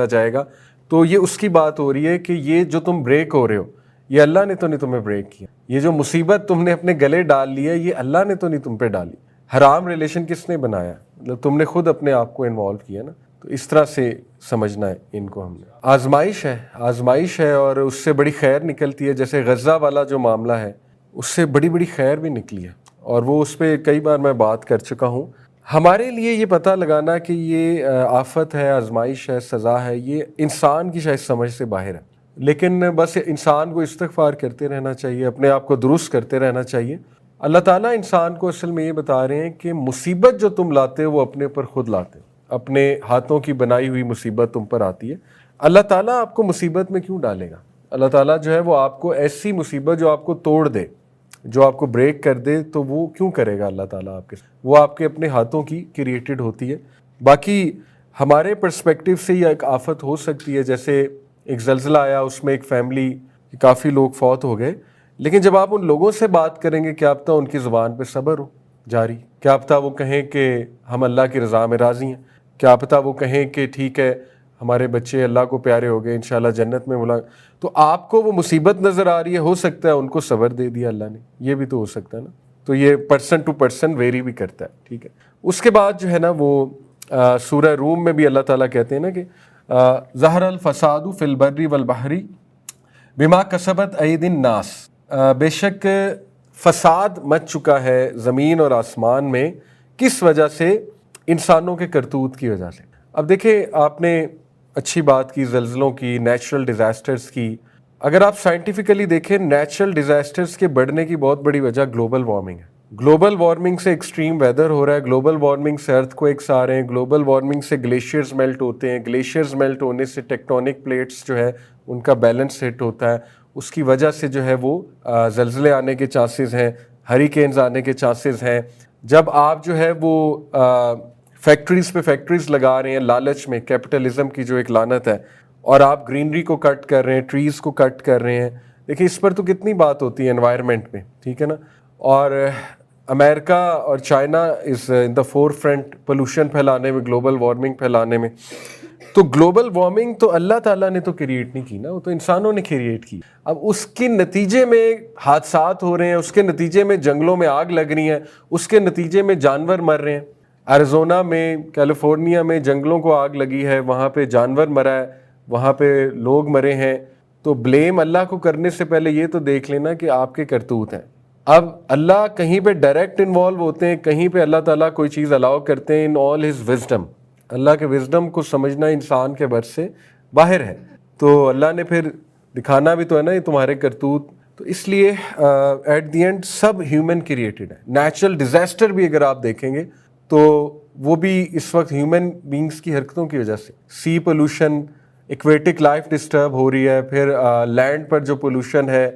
جائے گا. تو یہ اس کی بات ہو رہی ہے کہ یہ جو تم بریک ہو رہے ہو, یہ اللہ نے تو نہیں تمہیں بریک کیا. یہ جو مصیبت تم نے اپنے گلے ڈال لی ہے, یہ اللہ نے تو نہیں تم پہ ڈالی. حرام ریلیشن کس نے بنایا؟ مطلب تم نے خود اپنے آپ کو انوالو کیا نا. تو اس طرح سے سمجھنا ہے ان کو. ہم نے آزمائش ہے اور اس سے بڑی خیر نکلتی ہے. جیسے غزہ والا جو معاملہ ہے, اس سے بڑی خیر بھی نکلی ہے, اور وہ اس پہ کئی بار میں بات کر چکا ہوں. ہمارے لیے یہ پتہ لگانا کہ یہ آفت ہے, آزمائش ہے, سزا ہے, یہ انسان کی شاید سمجھ سے باہر ہے. لیکن بس انسان کو استغفار کرتے رہنا چاہیے, اپنے آپ کو درست کرتے رہنا چاہیے. اللہ تعالیٰ انسان کو اصل میں یہ بتا رہے ہیں کہ مصیبت جو تم لاتے ہو وہ اپنے اوپر خود لاتے ہو, اپنے ہاتھوں کی بنائی ہوئی مصیبت تم پر آتی ہے. اللہ تعالیٰ آپ کو مصیبت میں کیوں ڈالے گا؟ اللہ تعالیٰ جو ہے وہ آپ کو ایسی مصیبت جو آپ کو توڑ دے, جو آپ کو بریک کر دے, تو وہ کیوں کرے گا اللہ تعالیٰ آپ کے؟ وہ آپ کے اپنے ہاتھوں کی کریٹڈ ہوتی ہے. باقی ہمارے پرسپیکٹیو سے یہ ایک آفت ہو سکتی ہے. جیسے ایک زلزلہ آیا, اس میں ایک فیملی کافی لوگ فوت ہو گئے, لیکن جب آپ ان لوگوں سے بات کریں گے, کیا پتہ ان کی زبان پہ صبر ہو جاری, کیا پتہ وہ کہیں کہ ہم اللہ کی رضا میں راضی ہیں, کیا پتہ وہ کہیں کہ ٹھیک ہے ہمارے بچے اللہ کو پیارے ہو گئے, انشاءاللہ جنت میں ملا. تو آپ کو وہ مصیبت نظر آ رہی ہے, ہو سکتا ہے ان کو صبر دے دیا اللہ نے, یہ بھی تو ہو سکتا ہے نا. تو یہ پرسن ٹو پرسن ویری بھی کرتا ہے, ٹھیک ہے. اس کے بعد جو ہے نا وہ سورہ روم میں بھی اللہ تعالیٰ کہتے ہیں نا کہ ظہر الفساد فی البر والبحر بما کسبت ایدی الناس, بے شک فساد مچ چکا ہے زمین اور آسمان میں, کس وجہ سے؟ انسانوں کے کرتوت کی وجہ سے. اب دیکھیں, آپ نے اچھی بات کی زلزلوں کی, نیچرل ڈیزاسٹرز کی. اگر آپ سائنٹیفکلی دیکھیں, نیچرل ڈیزاسٹرز کے بڑھنے کی بہت بڑی وجہ گلوبل وارمنگ ہے. گلوبل وارمنگ سے ایکسٹریم ویدر ہو رہا ہے, گلوبل وارمنگ سے ارتھ کویکس آ رہے ہیں, گلوبل وارمنگ سے گلیشیئرز میلٹ ہوتے ہیں, گلیشیئرز میلٹ ہونے سے ٹیکٹونک پلیٹس جو ہے ان کا بیلنس ہٹ ہوتا ہے, اس کی وجہ سے جو ہے وہ زلزلے آنے کے چانسز ہیں, ہریکینز آنے کے چانسز ہیں, جب آپ جو ہے وہ فیکٹریز پہ فیکٹریز لگا رہے ہیں لالچ میں، کیپٹلزم کی جو ایک لعنت ہے، اور آپ گرینری کو کٹ کر رہے ہیں، ٹریز کو کٹ کر رہے ہیں. دیکھیں اس پر تو کتنی بات ہوتی ہے انوائرمنٹ میں، ٹھیک ہے نا. اور امریکہ اور China is in the forefront pollution پھیلانے میں، گلوبل وارمنگ پھیلانے میں. تو گلوبل وارمنگ تو اللہ تعالیٰ نے تو کریٹ نہیں کی نا، وہ تو انسانوں نے کریٹ کی. اب اس کے نتیجے میں حادثات ہو رہے ہیں، اس کے نتیجے میں جنگلوں میں آگ لگ رہی ہیں، اس کے نتیجے میں جانور مر رہے ہیں. ایریزونا میں، کیلیفورنیا میں جنگلوں کو آگ لگی ہے، وہاں پہ جانور مرا ہے، وہاں پہ لوگ مرے ہیں. تو بلیم اللہ کو کرنے سے پہلے یہ تو دیکھ لینا کہ آپ کے کرتوت ہیں. اب اللہ کہیں پہ ڈائریکٹ انوالو ہوتے ہیں، کہیں پہ اللہ تعالیٰ کوئی چیز الاؤ کرتے ہیں. ان آل ہز وزڈم، اللہ کے وزڈم کو سمجھنا انسان کے بر سے باہر ہے. تو اللہ نے پھر دکھانا بھی تو ہے نا یہ تمہارے کرتوت. تو اس لیے ایٹ دی اینڈ سب ہیومن کریٹڈ ہے. نیچرل ڈیزاسٹر بھی اگر آپ دیکھیں گے تو وہ بھی اس وقت ہیومن بینگز کی حرکتوں کی وجہ سے. سی پولوشن، ایکویٹک لائف ڈسٹرب ہو رہی ہے، پھر لینڈ پر جو پولوشن ہے،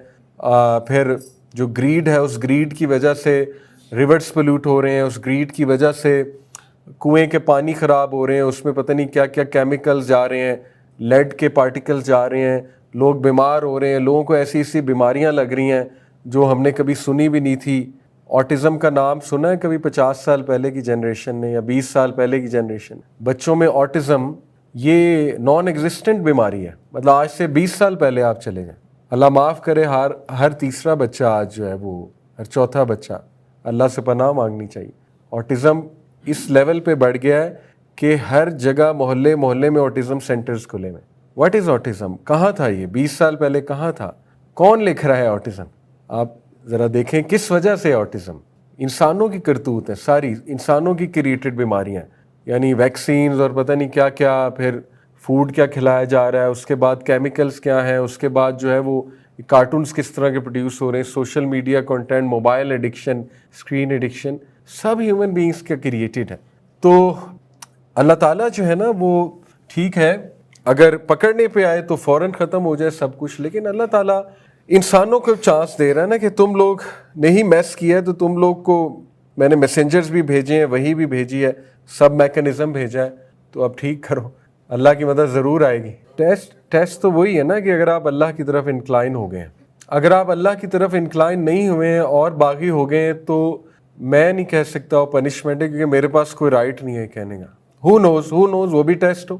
پھر جو گریڈ ہے اس گریڈ کی وجہ سے ریورس پولوٹ ہو رہے ہیں، اس گریڈ کی وجہ سے کنویں کے پانی خراب ہو رہے ہیں، اس میں پتہ نہیں کیا کیا کیمیکلز جا رہے ہیں، لیڈ کے پارٹیکلز جا رہے ہیں، لوگ بیمار ہو رہے ہیں، لوگوں کو ایسی ایسی بیماریاں لگ رہی ہیں جو ہم نے کبھی سنی بھی نہیں تھی. آٹزم کا نام سنا ہے کبھی 50 سال پہلے کی جنریشن نے یا 20 سال پہلے کی جنریشن؟ بچوں میں آٹزم یہ نان ایگزسٹنٹ بیماری ہے. مطلب آج سے 20 سال پہلے آپ چلے جائیں، اللہ معاف کرے، ہر تیسرا بچہ آج جو ہے وہ، ہر چوتھا بچہ، اللہ سے پناہ مانگنی چاہیے. آٹزم اس لیول پہ بڑھ گیا ہے کہ ہر جگہ محلے میں آٹزم سینٹرز کھلے ہوئے. What is autism? کہاں تھا یہ 20 سال پہلے؟ کہاں تھا؟ کون لکھ رہا ہے آٹزم؟ آپ ذرا دیکھیں کس وجہ سے آٹزم. انسانوں کی کرتوت ہے، ساری انسانوں کی کریٹڈ بیماریاں، یعنی ویکسینز اور پتہ نہیں کیا کیا، پھر فوڈ کیا کھلایا جا رہا ہے، اس کے بعد کیمیکلز کیا ہیں، اس کے بعد جو ہے وہ کارٹونز کس طرح کے پروڈیوس ہو رہے ہیں، social media content, mobile addiction, screen addiction, سب ہیومن بینگز کا کریٹڈ ہے. تو اللہ تعالیٰ جو ہے نا وہ ٹھیک ہے اگر پکڑنے پہ آئے تو فوراً ختم ہو جائے سب کچھ، لیکن اللہ تعالیٰ انسانوں کو چانس دے رہا ہے نا کہ تم لوگ نہیں میس کیا ہے تو تم لوگ کو میں نے میسنجرز بھی بھیجے ہیں، وہی بھی بھیجی ہے، سب میکانزم بھیجا ہے، تو اب ٹھیک کرو، اللہ کی مدد ضرور آئے گی. ٹیسٹ تو وہی ہے نا کہ اگر آپ اللہ کی طرف انکلائن ہو گئے ہیں. اگر آپ اللہ کی طرف انکلائن نہیں ہوئے ہیں اور باغی ہو گئے ہیں تو میں نہیں کہہ سکتا وہ پنشمنٹ ہے، کیونکہ میرے پاس کوئی رائٹ نہیں ہے کہنے کا. ہو نوز وہ بھی ٹیسٹ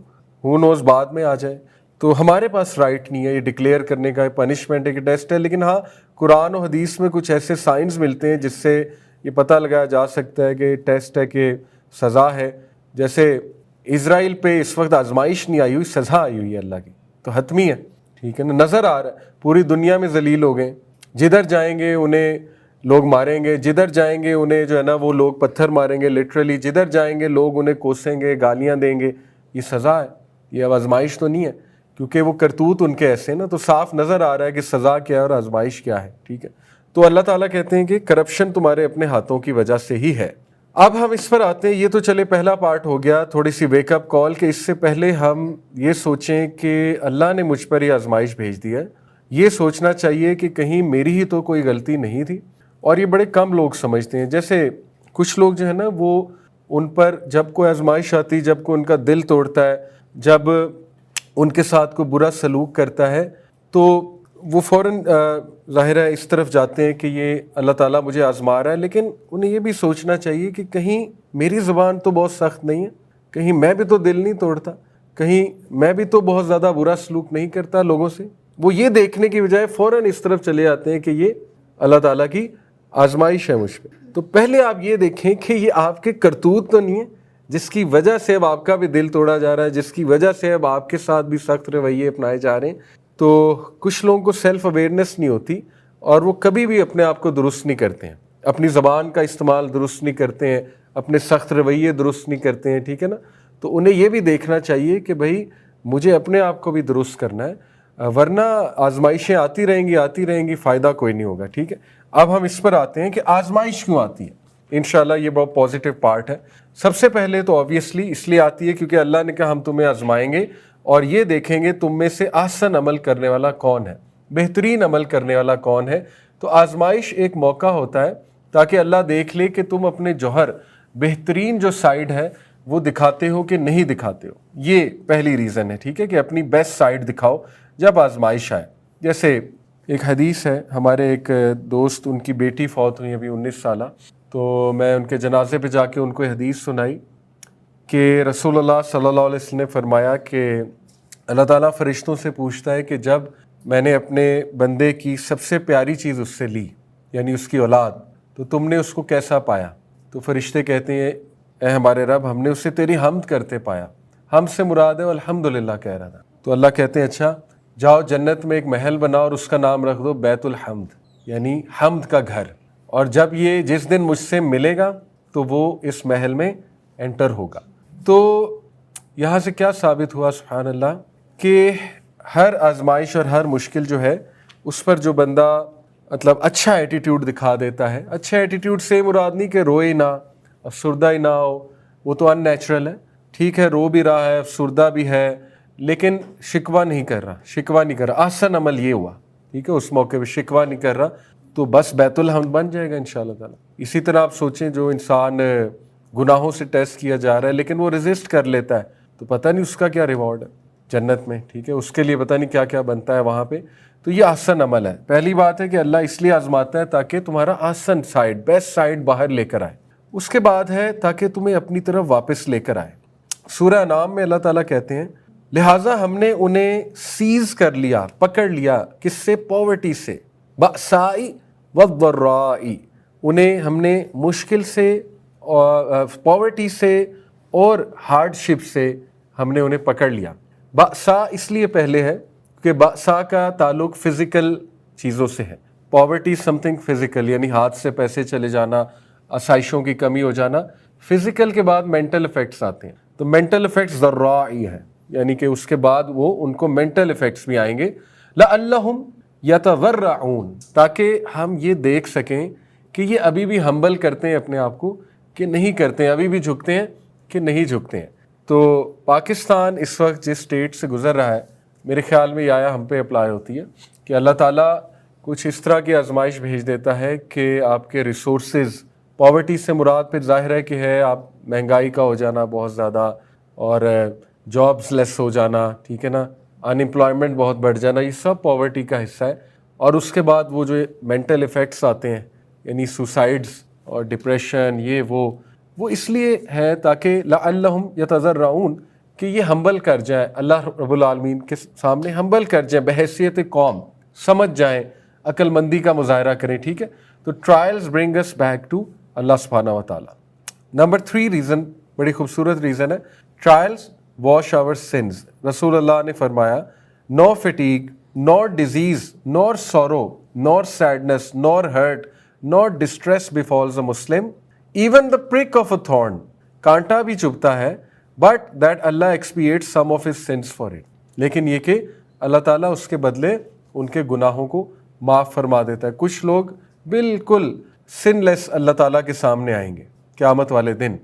ہو نوز بعد میں آ جائے، تو ہمارے پاس رائٹ نہیں ہے یہ ڈکلیئر کرنے کا پنشمنٹ ہے کہ ٹیسٹ ہے. لیکن ہاں قرآن و حدیث میں کچھ ایسے سائنز ملتے ہیں جس سے یہ پتہ لگایا جا سکتا ہے کہ ٹیسٹ ہے کہ سزا ہے. جیسے اسرائیل پہ اس وقت آزمائش نہیں آئی ہوئی، سزا آئی ہوئی ہے اللہ کی، تو حتمی ہے، ٹھیک ہے نا. نظر آ رہا ہے پوری دنیا میں ذلیل ہو گئے، جدھر جائیں گے انہیں لوگ ماریں گے، جدھر جائیں گے انہیں جو ہے نا وہ لوگ پتھر ماریں گے لٹرلی، جدھر جائیں گے لوگ انہیں کوسیں گے، گالیاں دیں گے. یہ سزا ہے، یہ اب آزمائش تو نہیں ہے، کیونکہ وہ کرتوت ان کے ایسے نا. تو صاف نظر آ رہا ہے کہ سزا کیا ہے اور آزمائش کیا ہے، ٹھیک ہے. تو اللہ تعالیٰ کہتے ہیں کہ کرپشن تمہارے اپنے ہاتھوں کی وجہ سے ہی ہے. اب ہم اس پر آتے ہیں، یہ تو چلے پہلا پارٹ ہو گیا، تھوڑی سی ویک اپ کال، کہ اس سے پہلے ہم یہ سوچیں کہ اللہ نے مجھ پر یہ آزمائش بھیج دی ہے. یہ سوچنا چاہیے کہ کہیں میری ہی تو کوئی غلطی نہیں تھی. اور یہ بڑے کم لوگ سمجھتے ہیں. جیسے کچھ لوگ جو ہے نا وہ ان پر جب کوئی آزمائش آتی، جب کوئی ان کا دل توڑتا ہے، جب ان کے ساتھ کوئی برا سلوک کرتا ہے، تو وہ فوراً ظاہر ہے اس طرف جاتے ہیں کہ یہ اللہ تعالیٰ مجھے آزما رہا ہے. لیکن انہیں یہ بھی سوچنا چاہیے کہ کہیں میری زبان تو بہت سخت نہیں ہے، کہیں میں بھی تو دل نہیں توڑتا، کہیں میں بھی تو بہت زیادہ برا سلوک نہیں کرتا لوگوں سے. وہ یہ دیکھنے کی بجائے فوراً اس طرف چلے جاتے ہیں کہ یہ اللہ تعالیٰ کی آزمائش ہے مجھ پہ. تو پہلے آپ یہ دیکھیں کہ یہ آپ کے کرتوت تو نہیں ہے جس کی وجہ سے اب آپ کا بھی دل توڑا جا رہا ہے، جس کی وجہ سے اب آپ کے ساتھ بھی سخت رویے اپنائے جا رہے ہیں. تو کچھ لوگوں کو سیلف اویئرنیس نہیں ہوتی اور وہ کبھی بھی اپنے آپ کو درست نہیں کرتے ہیں، اپنی زبان کا استعمال درست نہیں کرتے ہیں، اپنے سخت رویے درست نہیں کرتے ہیں، ٹھیک ہے نا. تو انہیں یہ بھی دیکھنا چاہیے کہ بھائی مجھے اپنے آپ کو بھی درست کرنا ہے، ورنہ آزمائشیں آتی رہیں گی، فائدہ کوئی نہیں ہوگا، ٹھیک ہے. اب ہم اس پر آتے ہیں کہ آزمائش کیوں آتی ہے. انشاءاللہ یہ بہت پازیٹیو پارٹ ہے. سب سے پہلے تو آبویسلی اس لیے آتی ہے کیونکہ اللہ نے کہا ہم تمہیں آزمائیں گے اور یہ دیکھیں گے تم میں سے احسن عمل کرنے والا کون ہے، بہترین عمل کرنے والا کون ہے. تو آزمائش ایک موقع ہوتا ہے تاکہ اللہ دیکھ لے کہ تم اپنے جوہر بہترین جو سائیڈ ہے وہ دکھاتے ہو کہ نہیں دکھاتے ہو. یہ پہلی ریزن ہے, ٹھیک ہے, کہ اپنی بیسٹ سائیڈ دکھاؤ جب آزمائش آئے. جیسے ایک حدیث ہے, ہمارے ایک دوست, ان کی بیٹی فوت ہوئی ابھی 19 سالہ, تو میں ان کے جنازے پہ جا کے ان کو حدیث سنائی کہ رسول اللہ صلی اللہ علیہ وسلم نے فرمایا کہ اللہ تعالیٰ فرشتوں سے پوچھتا ہے کہ جب میں نے اپنے بندے کی سب سے پیاری چیز اس سے لی, یعنی اس کی اولاد, تو تم نے اس کو کیسا پایا؟ تو فرشتے کہتے ہیں اے ہمارے رب, ہم نے اسے تیری حمد کرتے پایا. ہم سے مراد ہے الحمدللہ کہہ رہا تھا. تو اللہ کہتے ہیں اچھا جاؤ جنت میں ایک محل بناؤ اور اس کا نام رکھ دو بیت الحمد, یعنی حمد کا گھر, اور جب یہ جس دن مجھ سے ملے گا تو وہ اس محل میں انٹر ہوگا. تو یہاں سے کیا ثابت ہوا سبحان اللہ, کہ ہر آزمائش اور ہر مشکل جو ہے اس پر جو بندہ مطلب اچھا ایٹیٹیوڈ دکھا دیتا ہے, اچھا ایٹیٹیوڈ سے مراد نہیں کہ روئے نہ, افسردہ ہی نہ ہو, وہ تو ان نیچرل ہے, ٹھیک ہے, رو بھی رہا ہے, افسردہ بھی ہے, لیکن شکوہ نہیں کر رہا, احسن عمل یہ ہوا, ٹھیک ہے, اس موقع پہ شکوہ نہیں کر رہا, تو بس بیت الحمد بن جائے گا انشاءاللہ تعالی. اسی طرح آپ سوچیں جو انسان گناہوں سے ٹیسٹ کیا جا رہا ہے لیکن وہ ریزسٹ کر لیتا ہے, تو پتہ نہیں اس کا کیا ریوارڈ ہے جنت میں, ٹھیک ہے, اس کے لیے پتہ نہیں کیا کیا بنتا ہے وہاں پہ. تو یہ احسن عمل ہے. پہلی بات ہے کہ اللہ اس لیے آزماتا ہے تاکہ تمہارا احسن سائیڈ, بیسٹ سائیڈ باہر لے کر آئے. اس کے بعد ہے تاکہ تمہیں اپنی طرف واپس لے کر آئے. سورہ انعام میں اللہ تعالیٰ کہتے ہیں لہٰذا ہم نے انہیں سیز کر لیا, پکڑ لیا, کس سے؟ پاورٹی سے, بأسائی والضرائی, انہیں ہم نے مشکل سے, پاورٹی سے اور ہارڈ شپ سے ہم نے انہیں پکڑ لیا. بأسا اس لیے پہلے ہے کہ بأسا کا تعلق فزیکل چیزوں سے ہے, پاورٹی سم تھنگ فزیکل, یعنی ہاتھ سے پیسے چلے جانا, آسائشوں کی کمی ہو جانا. فزیکل کے بعد مینٹل افیکٹس آتے ہیں, تو مینٹل افیکٹس ضرائی ہے, یعنی کہ اس کے بعد وہ ان کو مینٹل افیکٹس بھی آئیں گے. لعلہم یتضرعون, تاکہ ہم یہ دیکھ سکیں کہ یہ ابھی بھی ہمبل کرتے ہیں اپنے آپ کو کہ نہیں کرتے ہیں, ابھی بھی جھکتے ہیں کہ نہیں جھکتے ہیں. تو پاکستان اس وقت جس اسٹیٹ سے گزر رہا ہے, میرے خیال میں یہ آیا ہم پہ اپلائی ہوتی ہے کہ اللہ تعالیٰ کچھ اس طرح کی آزمائش بھیج دیتا ہے کہ آپ کے ریسورسز, پاورٹی سے مراد پھر ظاہر ہے کہ ہے آپ مہنگائی کا ہو جانا بہت زیادہ, اور جابس لیس ہو جانا, ٹھیک ہے نا, ان امپلائمنٹ بہت بڑھ جانا, یہ سب پاورٹی کا حصہ ہے. اور اس کے بعد وہ جو مینٹل افیکٹس آتے ہیں, یعنی سوسائڈس اور ڈپریشن, یہ وہ اس لیے ہے تاکہ لعلہم یتضرعون, کہ یہ ہمبل کر جائیں, اللہ رب العالمین کے سامنے ہمبل کر جائیں بحیثیت قوم, سمجھ جائیں, عقل مندی کا مظاہرہ کریں, ٹھیک ہے. تو trials bring us back to Allah سبحانہ و تعالیٰ. نمبر 3 ریزن, بڑی خوبصورت ریزن ہے, ٹرائلز واش آور سنز. رسول اللہ نے فرمایا no fatigue, nor disease, nor sorrow, nor sadness, nor hurt, nor distress befalls a Muslim, even the prick of a thorn, کانٹا بھی چبھتا ہے, but that Allah expiates some of his sins for it, لیکن یہ کہ اللہ تعالیٰ اس کے بدلے ان کے گناہوں کو معاف فرما دیتا ہے. کچھ لوگ بالکل سن لیس اللہ تعالیٰ کے سامنے آئیں گے قیامت والے دن,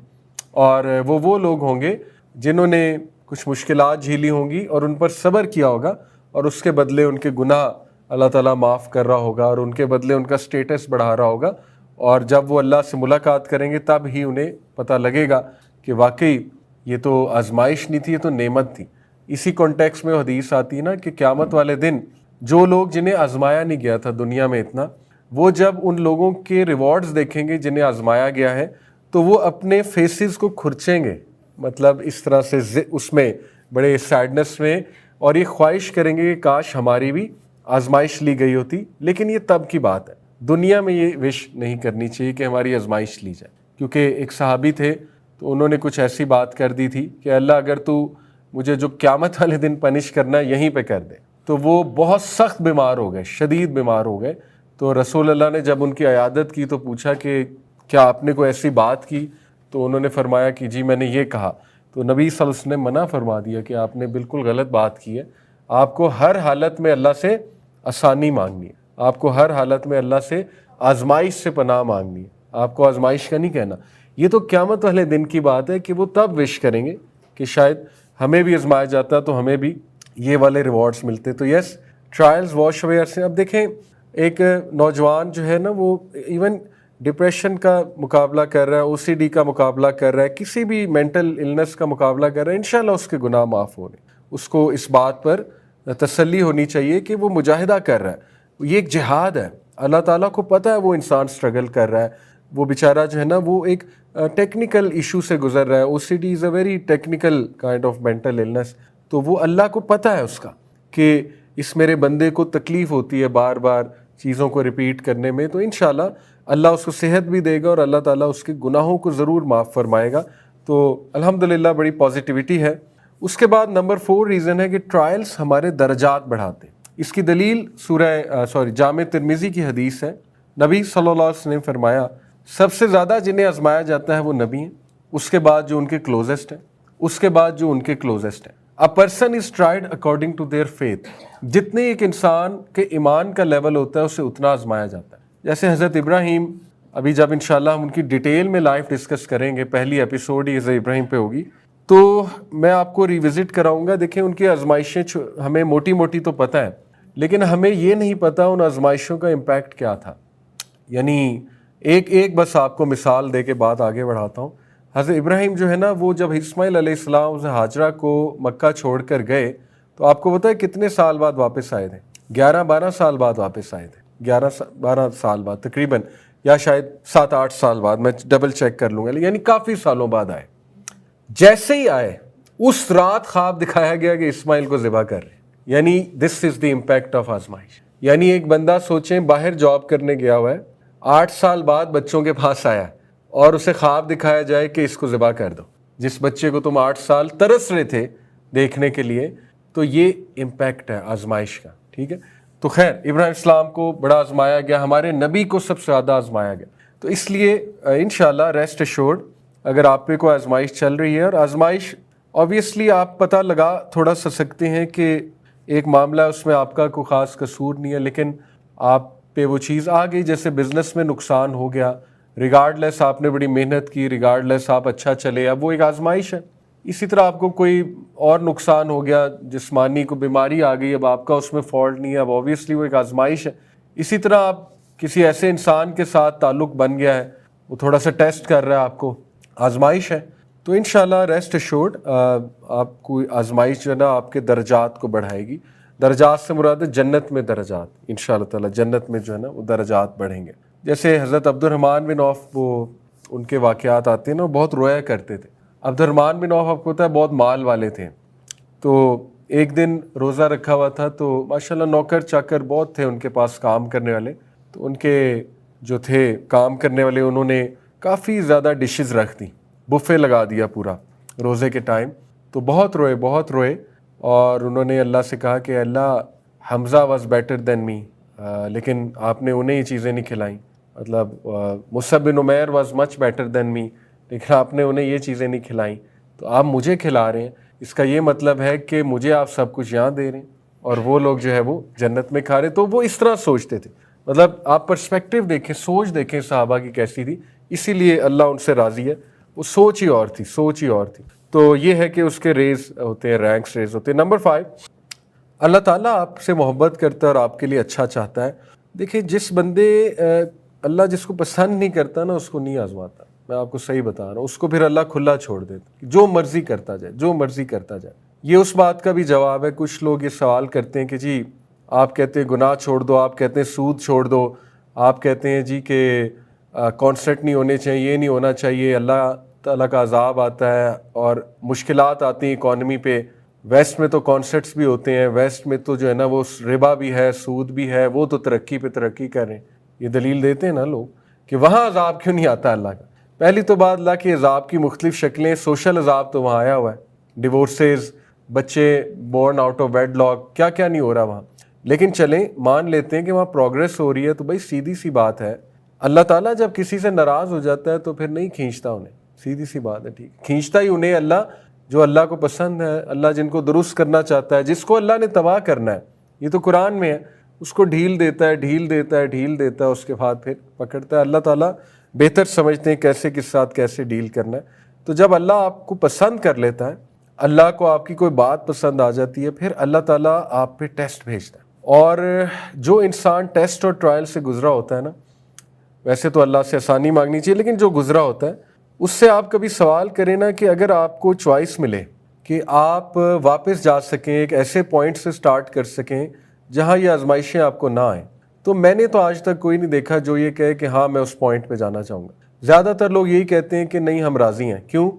اور وہ لوگ ہوں گے جنہوں نے کچھ مشکلات جھیلی ہوں گی اور ان پر صبر کیا ہوگا, اور اس کے بدلے ان کے گناہ اللہ تعالیٰ معاف کر رہا ہوگا, اور ان کے بدلے ان کا سٹیٹس بڑھا رہا ہوگا. اور جب وہ اللہ سے ملاقات کریں گے تب ہی انہیں پتہ لگے گا کہ واقعی یہ تو آزمائش نہیں تھی, یہ تو نعمت تھی. اسی کانٹیکس میں حدیث آتی ہے نا کہ قیامت والے دن جو لوگ جنہیں آزمایا نہیں گیا تھا دنیا میں اتنا, وہ جب ان لوگوں کے ریوارڈز دیکھیں گے جنہیں آزمایا گیا ہے, تو وہ اپنے فیسز کو کھرچیں گے, مطلب اس طرح سے اس میں بڑے سیڈنس میں, اور یہ خواہش کریں گے کہ کاش ہماری بھی آزمائش لی گئی ہوتی. لیکن یہ تب کی بات ہے, دنیا میں یہ وش نہیں کرنی چاہیے کہ ہماری آزمائش لی جائے. کیونکہ ایک صحابی تھے تو انہوں نے کچھ ایسی بات کر دی تھی کہ اللہ اگر تو مجھے جو قیامت والے دن پنش کرنا ہے یہیں پہ کر دے. تو وہ بہت سخت بیمار ہو گئے, شدید بیمار ہو گئے. تو رسول اللہ نے جب ان کی عیادت کی تو پوچھا کہ کیا آپ نے کوئی ایسی بات کی؟ تو انہوں نے فرمایا کہ جی میں نے یہ کہا. تو نبی صلی اللہ علیہ وسلم نے منع فرما دیا کہ آپ نے بالکل غلط بات کی ہے, آپ کو ہر حالت میں اللہ سے آسانی مانگنی ہے, آپ کو ہر حالت میں اللہ سے آزمائش سے پناہ مانگنی ہے, آپ کو آزمائش کا نہیں کہنا. یہ تو قیامت والے دن کی بات ہے کہ وہ تب وش کریں گے کہ شاید ہمیں بھی آزمایا جاتا تو ہمیں بھی یہ والے ریوارڈز ملتے. تو یس, ٹرائلز واش اوے سے. اب دیکھیں ایک نوجوان جو ہے نا, وہ ایون ڈپریشن کا مقابلہ کر رہا ہے, او سی ڈی کا مقابلہ کر رہا ہے, کسی بھی مینٹل النس کا مقابلہ کر رہا ہے, انشاءاللہ اس کے گناہ معاف ہو رہے ہیں. اس کو اس بات پر تسلی ہونی چاہیے کہ وہ مجاہدہ کر رہا ہے, یہ ایک جہاد ہے. اللہ تعالیٰ کو پتہ ہے وہ انسان سٹرگل کر رہا ہے, وہ بیچارہ جو ہے نا وہ ایک ٹیکنیکل ایشو سے گزر رہا ہے. O C D is a very technical kind of mental illness. تو وہ اللہ کو پتہ ہے اس کا کہ اس میرے بندے کو تکلیف ہوتی ہے بار بار چیزوں کو ریپیٹ کرنے میں, تو انشاءاللہ اللہ اس کو صحت بھی دے گا اور اللہ تعالیٰ اس کے گناہوں کو ضرور معاف فرمائے گا. تو الحمدللہ بڑی پازیٹیوٹی ہے. اس کے بعد نمبر 4 ریزن ہے کہ ٹرائلز ہمارے درجات بڑھاتے ہیں. اس کی دلیل جامع ترمذی کی حدیث ہے. نبی صلی اللہ علیہ وسلم فرمایا سب سے زیادہ جنہیں آزمایا جاتا ہے وہ نبی ہیں, اس کے بعد جو ان کے کلوزسٹ ہیں, اس کے بعد جو ان کے کلوزسٹ ہیں. A person is tried according to their faith. جتنے ایک انسان کے ایمان کا لیول ہوتا ہے اسے اتنا آزمایا جاتا ہے. جیسے حضرت ابراہیم, ابھی جب انشاءاللہ ہم ان کی ڈیٹیل میں لائف ڈسکس کریں گے, پہلی ایپیسوڈ ہی حضرت ابراہیم پہ ہوگی, تو میں آپ کو ریوزٹ کراؤں گا. دیکھیں ان کی آزمائشیں ہمیں موٹی موٹی تو پتہ ہے, لیکن ہمیں یہ نہیں پتہ ان آزمائشوں کا امپیکٹ کیا تھا. یعنی ایک بس آپ کو مثال دے کے بات آگے بڑھاتا ہوں. حضرت ابراہیم جو ہے نا وہ جب اسماعیل علیہ السلام سے ہاجرہ کو مکہ چھوڑ کر گئے تو آپ کو پتہ ہے کتنے سال بعد واپس آئے تھے؟ 11-12 سال بعد واپس آئے تھے. 11-12 سال بعد تقریباً, یا شاید 7-8 سال بعد, میں ڈبل چیک کر لوں گا, یعنی کافی سالوں بعد آئے. جیسے ہی آئے اس رات خواب دکھایا گیا کہ اسماعیل کو ذبح کر رہے ہیں. یعنی دس از دی امپیکٹ آف آزمائش. یعنی ایک بندہ سوچیں باہر جاب کرنے گیا ہوا ہے, 8 سال بعد بچوں کے پاس آیا اور اسے خواب دکھایا جائے کہ اس کو ذبح کر دو, جس بچے کو تم 8 سال ترس رہے تھے دیکھنے کے لیے. تو یہ امپیکٹ ہے آزمائش کا. ٹھیک ہے, تو خیر ابراہیم السلام کو بڑا آزمایا گیا, ہمارے نبی کو سب سے زیادہ آزمایا گیا. تو اس لیے انشاءاللہ ریسٹ ایشورڈ اگر آپ پہ کوئی آزمائش چل رہی ہے, اور آزمائش آبویسلی آپ پتہ لگا تھوڑا سا سکتے ہیں کہ ایک معاملہ ہے اس میں آپ کا کوئی خاص قصور نہیں ہے, لیکن آپ پہ وہ چیز آ گئی, جیسے بزنس میں نقصان ہو گیا, ریگارڈ لیس آپ نے بڑی محنت کی, ریگارڈ لیس آپ اچھا چلے, اب وہ ایک آزمائش ہے. اسی طرح آپ کو کوئی اور نقصان ہو گیا, جسمانی کو بیماری آ گئی, اب آپ کا اس میں فالٹ نہیں ہے, اب آبویسلی وہ ایک آزمائش ہے. اسی طرح آپ کسی ایسے انسان کے ساتھ تعلق بن گیا ہے, وہ تھوڑا سا ٹیسٹ کر رہا ہے آپ کو, آزمائش ہے. تو انشاءاللہ ریسٹ ایشورڈ آپ کو آزمائش جو ہے نا آپ کے درجات کو بڑھائے گی. درجات سے مراد ہے جنت میں درجات, انشاءاللہ تعالی جنت میں جو ہے نا وہ درجات بڑھیں گے. جیسے حضرت عبد الرحمن بن عوف, وہ ان کے واقعات آتے ہیں نا, بہت رویا کرتے تھے. عبد الرحمن بن عوف آپ کو پتہ ہے بہت مال والے تھے. تو ایک دن روزہ رکھا ہوا تھا, تو ماشاءاللہ نوکر چاکر بہت تھے ان کے پاس کام کرنے والے. تو ان کے جو تھے کام کرنے والے, انہوں نے کافی زیادہ ڈشز رکھ دیں, بفے لگا دیا پورا روزے کے ٹائم. تو بہت روئے, اور انہوں نے اللہ سے کہا کہ اللہ حمزہ واز بیٹر دین می, لیکن آپ نے انہیں یہ چیزیں نہیں کھلائیں. مطلب Musab bin Umair was much better than me, لیکن آپ نے انہیں یہ چیزیں نہیں کھلائیں, تو آپ مجھے کھلا رہے ہیں. اس کا یہ مطلب ہے کہ مجھے آپ سب کچھ یہاں دے رہے ہیں اور وہ لوگ جو ہے وہ جنت میں کھا رہے. تو وہ اس طرح سوچتے تھے. مطلب آپ پرسپیکٹیو دیکھیں, سوچ دیکھیں صحابہ کی کیسی تھی, اسی لیے اللہ ان سے راضی ہے. وہ سوچ ہی اور تھی. تو یہ ہے کہ اس کے ریز ہوتے ہیں, رینکس ریز ہوتے ہیں. نمبر 5, اللہ تعالیٰ آپ سے محبت کرتا ہے اور آپ کے لیے اچھا چاہتا ہے. دیکھیں جس بندے اللہ جس کو پسند نہیں کرتا نا اس کو نہیں آزماتا, میں آپ کو صحیح بتا رہا ہوں. اس کو پھر اللہ کھلا چھوڑ دیتا, جو مرضی کرتا جائے. یہ اس بات کا بھی جواب ہے. کچھ لوگ یہ سوال کرتے ہیں کہ جی آپ کہتے ہیں گناہ چھوڑ دو, آپ کہتے ہیں سود چھوڑ دو, آپ کہتے ہیں جی کہ کانسرٹ نہیں ہونے چاہیے, یہ نہیں ہونا چاہیے, اللہ تعالیٰ کا عذاب آتا ہے اور مشکلات آتی ہیں اکانومی پہ. ویسٹ میں تو کانسرٹس بھی ہوتے ہیں, ویسٹ میں تو جو ہے نا وہ ربا بھی ہے, سود بھی ہے, وہ تو ترقی پہ ترقی کر رہے ہیں. یہ دلیل دیتے ہیں نا لوگ کہ وہاں عذاب کیوں نہیں آتا اللہ کا. پہلی تو بات, اللہ کے عذاب کی مختلف شکلیں, سوشل عذاب تو وہاں آیا ہوا ہے, ڈیورسز, بچے born out of wedlock, کیا کیا نہیں ہو رہا وہاں. لیکن چلیں مان لیتے ہیں کہ وہاں پروگریس ہو رہی ہے, تو بھائی سیدھی سی بات ہے, اللہ تعالیٰ جب کسی سے ناراض ہو جاتا ہے تو پھر نہیں کھینچتا انہیں, سیدھی سی بات ہے. ٹھیک, کھینچتا ہی انہیں اللہ جو اللہ کو پسند ہے, اللہ جن کو درست کرنا چاہتا ہے, جس کو اللہ نے تباہ کرنا ہے. یہ تو قرآن میں ہے, اس کو ڈھیل دیتا ہے, اس کے بعد پھر پکڑتا ہے. اللہ تعالیٰ بہتر سمجھتے ہیں کیسے کس ساتھ کیسے ڈیل کرنا ہے. تو جب اللہ آپ کو پسند کر لیتا ہے, اللہ کو آپ کی کوئی بات پسند آ جاتی ہے, پھر اللہ تعالیٰ آپ پہ ٹیسٹ بھیجتا ہے. اور جو انسان ٹیسٹ اور ٹرائل سے گزرا ہوتا ہے نا, ویسے تو اللہ سے آسانی مانگنی چاہیے، لیکن جو گزرا ہوتا ہے اس سے آپ کبھی سوال کریں نا کہ اگر آپ کو چوائس ملے کہ آپ واپس جا سکیں، ایک ایسے پوائنٹ سے سٹارٹ کر سکیں جہاں یہ آزمائشیں آپ کو نہ آئیں، تو میں نے تو آج تک کوئی نہیں دیکھا جو یہ کہے کہ ہاں میں اس پوائنٹ پہ جانا چاہوں گا۔ زیادہ تر لوگ یہی کہتے ہیں کہ نہیں ہم راضی ہیں۔ کیوں؟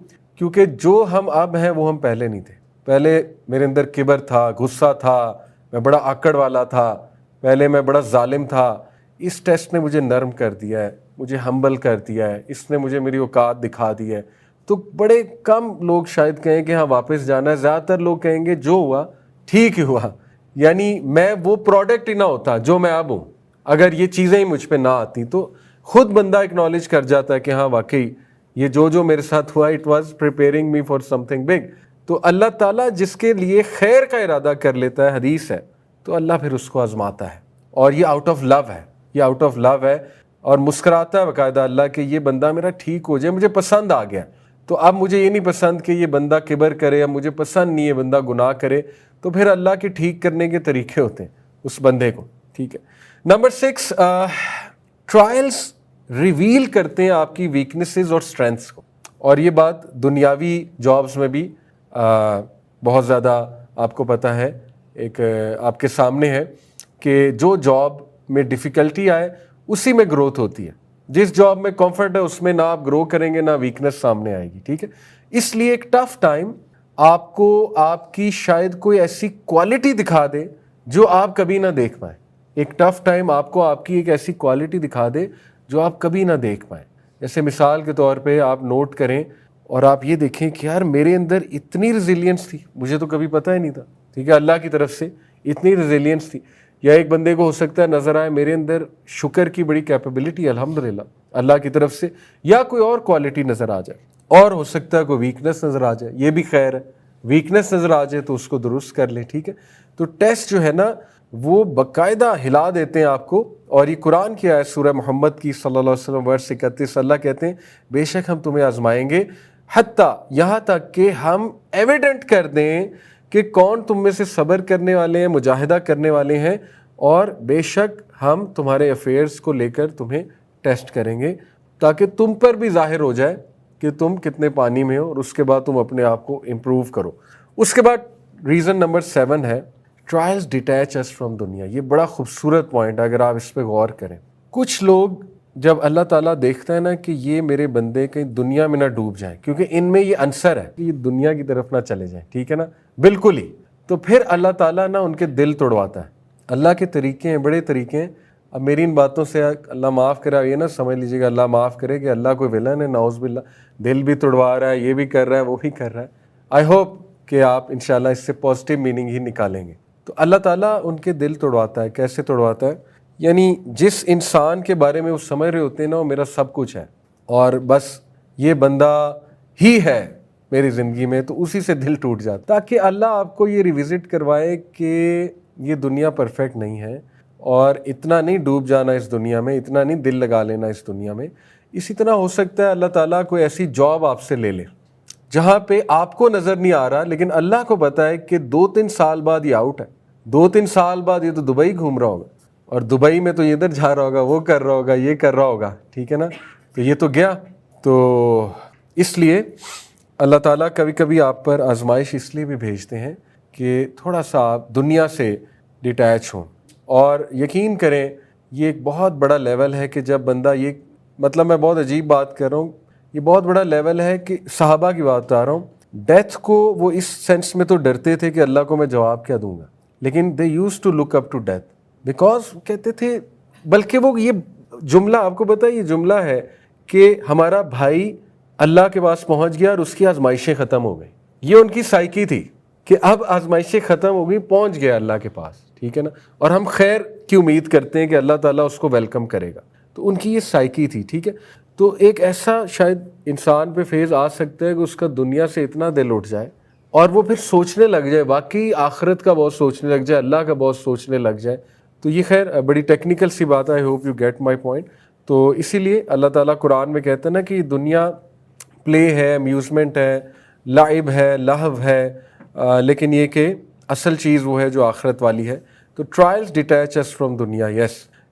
کیونکہ جو ہم اب ہیں وہ ہم پہلے نہیں تھے۔ پہلے میرے اندر کبر تھا، غصہ تھا، میں بڑا آکڑ والا تھا، پہلے میں بڑا ظالم تھا۔ اس ٹیسٹ نے مجھے نرم کر دیا ہے، مجھے ہمبل کر دیا ہے، اس نے مجھے میری اوقات دکھا دی ہے۔ تو بڑے کم لوگ شاید کہیں کہ ہاں واپس جانا ہے، زیادہ تر لوگ کہیں گے جو ہوا ٹھیک ہی ہوا، یعنی میں وہ پروڈکٹ ہی نہ ہوتا جو میں اب ہوں، اگر یہ چیزیں ہی مجھ پہ نہ آتی۔ تو خود بندہ اکنالج کر جاتا ہے کہ ہاں واقعی یہ جو میرے ساتھ ہوا it was preparing me for some thing big. تو اللہ تعالیٰ جس کے لیے خیر کا ارادہ کر لیتا ہے، حدیث ہے، تو اللہ پھر اس کو آزماتا ہے، اور یہ آؤٹ آف لو ہے، یہ آؤٹ آف لو ہے، اور مسکراتا ہے باقاعدہ اللہ کہ یہ بندہ میرا ٹھیک ہو جائے، مجھے پسند آ گیا۔ تو اب مجھے یہ نہیں پسند کہ یہ بندہ کبر کرے، اب مجھے پسند نہیں ہے بندہ گناہ کرے، تو پھر اللہ کے ٹھیک کرنے کے طریقے ہوتے ہیں اس بندے کو، ٹھیک ہے۔ نمبر 6، ٹرائلز ریویل کرتے ہیں آپ کی ویکنیسز اور اسٹرینتھس کو، اور یہ بات دنیاوی جابز میں بھی بہت زیادہ آپ کو پتہ ہے، ایک آپ کے سامنے ہے کہ جو جاب میں ڈیفیکلٹی آئے اسی میں گروتھ ہوتی ہے۔ جس جاب میں کمفرٹ ہے اس میں نہ آپ گرو کریں گے نہ ویکنس سامنے آئے گی، ٹھیک ہے۔ اس لیے ایک ٹف ٹائم آپ کو آپ کی شاید کوئی ایسی کوالٹی دکھا دے جو آپ کبھی نہ دیکھ پائیں۔ ایک ٹف ٹائم آپ کو آپ کی ایک ایسی کوالٹی دکھا دے جو آپ کبھی نہ دیکھ پائیں۔ جیسے مثال کے طور پہ آپ نوٹ کریں اور آپ یہ دیکھیں کہ یار میرے اندر اتنی ریزیلینس تھی، مجھے تو کبھی پتہ ہی نہیں تھا، ٹھیک ہے، اللہ کی طرف سے اتنی ریزیلینس تھی۔ یا ایک بندے کو ہو سکتا ہے نظر آئے میرے اندر شکر کی بڑی کیپیبلٹی الحمدللہ اللہ کی طرف سے، یا کوئی اور کوالٹی نظر آ جائے، اور ہو سکتا ہے کوئی ویکنس نظر آ جائے، یہ بھی خیر ہے، ویکنس نظر آ جائے تو اس کو درست کر لیں، ٹھیک ہے۔ تو ٹیسٹ جو ہے نا وہ باقاعدہ ہلا دیتے ہیں آپ کو، اور یہ قرآن کی آیت سورہ محمد کی صلی اللہ علیہ وسلم ورس 31، اللہ کہتے ہیں بے شک ہم تمہیں آزمائیں گے حتیٰ یہاں تک کہ ہم ایویڈنٹ کر دیں کہ کون تم میں سے صبر کرنے والے ہیں، مجاہدہ کرنے والے ہیں، اور بے شک ہم تمہارے افیئرز کو لے کر تمہیں ٹیسٹ کریں گے تاکہ تم پر بھی ظاہر ہو جائے کہ تم کتنے پانی میں ہو، اور اس کے بعد تم اپنے آپ کو امپروو کرو۔ اس کے بعد ریزن نمبر 7 ہے ٹرائلز ڈیٹیچ اس فرام دنیا۔ یہ بڑا خوبصورت پوائنٹ ہے اگر آپ اس پہ غور کریں۔ کچھ لوگ جب اللہ تعالیٰ دیکھتا ہے نا کہ یہ میرے بندے کہیں دنیا میں نہ ڈوب جائیں، کیونکہ ان میں یہ عنصر ہے کہ یہ دنیا کی طرف نہ چلے جائیں، ٹھیک ہے نا، بالکل ہی، تو پھر اللہ تعالیٰ نا ان کے دل توڑواتا ہے۔ اللہ کے طریقے ہیں، بڑے طریقے ہیں۔ اب میری ان باتوں سے اللہ معاف کرے، یہ نہ سمجھ لیجیے گا اللہ معاف کرے کہ اللہ کوئی ویلن ہے، نعوذ باللہ، دل بھی توڑوا رہا ہے، یہ بھی کر رہا ہے، وہ بھی کر رہا ہے۔ آئی ہوپ کہ آپ انشاءاللہ اس سے پازیٹیو میننگ ہی نکالیں گے۔ تو اللہ تعالیٰ ان کے دل توڑواتا ہے۔ کیسے توڑواتا ہے؟ یعنی جس انسان کے بارے میں وہ سمجھ رہے ہوتے ہیں نا وہ میرا سب کچھ ہے اور بس یہ بندہ ہی ہے میری زندگی میں، تو اسی سے دل ٹوٹ جاتا، تاکہ اللہ آپ کو یہ ریوزٹ کروائے کہ یہ دنیا پرفیکٹ نہیں ہے، اور اتنا نہیں ڈوب جانا اس دنیا میں، اتنا نہیں دل لگا لینا اس دنیا میں۔ اسی طرح ہو سکتا ہے اللہ تعالیٰ کوئی ایسی جاب آپ سے لے لے جہاں پہ آپ کو نظر نہیں آ رہا، لیکن اللہ کو پتا ہے کہ 2-3 سال بعد یہ آؤٹ ہے، 2-3 سال بعد یہ تو دبئی گھوم رہا ہوگا، اور دبئی میں تو یہ ادھر جا رہا ہوگا، وہ کر رہا ہوگا، یہ کر رہا ہوگا، ٹھیک ہے نا، تو یہ تو گیا۔ تو اس لیے اللہ تعالیٰ کبھی کبھی آپ پر آزمائش اس لیے بھی بھیجتے ہیں کہ تھوڑا سا آپ دنیا سے ڈیٹیچ ہوں۔ اور یقین کریں یہ ایک بہت بڑا لیول ہے کہ جب بندہ یہ، مطلب میں بہت عجیب بات کر رہا ہوں، یہ بہت بڑا لیول ہے کہ صحابہ کی بات بتا رہا ہوں، ڈیتھ کو وہ اس سینس میں تو ڈرتے تھے کہ اللہ کو میں جواب کیا دوں گا، لیکن they used to look up to death, because کہتے تھے، بلکہ وہ یہ جملہ آپ کو پتہ ہے، یہ جملہ ہے کہ ہمارا بھائی اللہ کے پاس پہنچ گیا اور اس کی آزمائشیں ختم ہو گئی، یہ ان کی سائیکی تھی کہ اب آزمائشیں ختم ہو گئی، پہنچ گیا اللہ کے پاس، ٹھیک ہے نا، اور ہم خیر کی امید کرتے ہیں کہ اللہ تعالیٰ اس کو ویلکم کرے گا، تو ان کی یہ سائیکی تھی، ٹھیک ہے۔ تو ایک ایسا شاید انسان پہ فیز آ سکتا ہے کہ اس کا دنیا سے اتنا دل اٹھ جائے اور وہ پھر سوچنے لگ جائے، واقعی آخرت کا بہت سوچنے لگ جائے، اللہ کا بہت سوچنے لگ جائے۔ تو یہ خیر بڑی ٹیکنیکل سی بات ہے، I hope you get my point. تو اسی لیے اللہ تعالیٰ قرآن میں کہتا ہے نا کہ دنیا پلے ہے، امیوزمنٹ ہے، لعب ہے، لہو ہے، لیکن یہ کہ اصل چیز وہ ہے جو آخرت والی ہے۔ تو ٹرائلز ڈیٹیچ اس فرام دنیا، یس،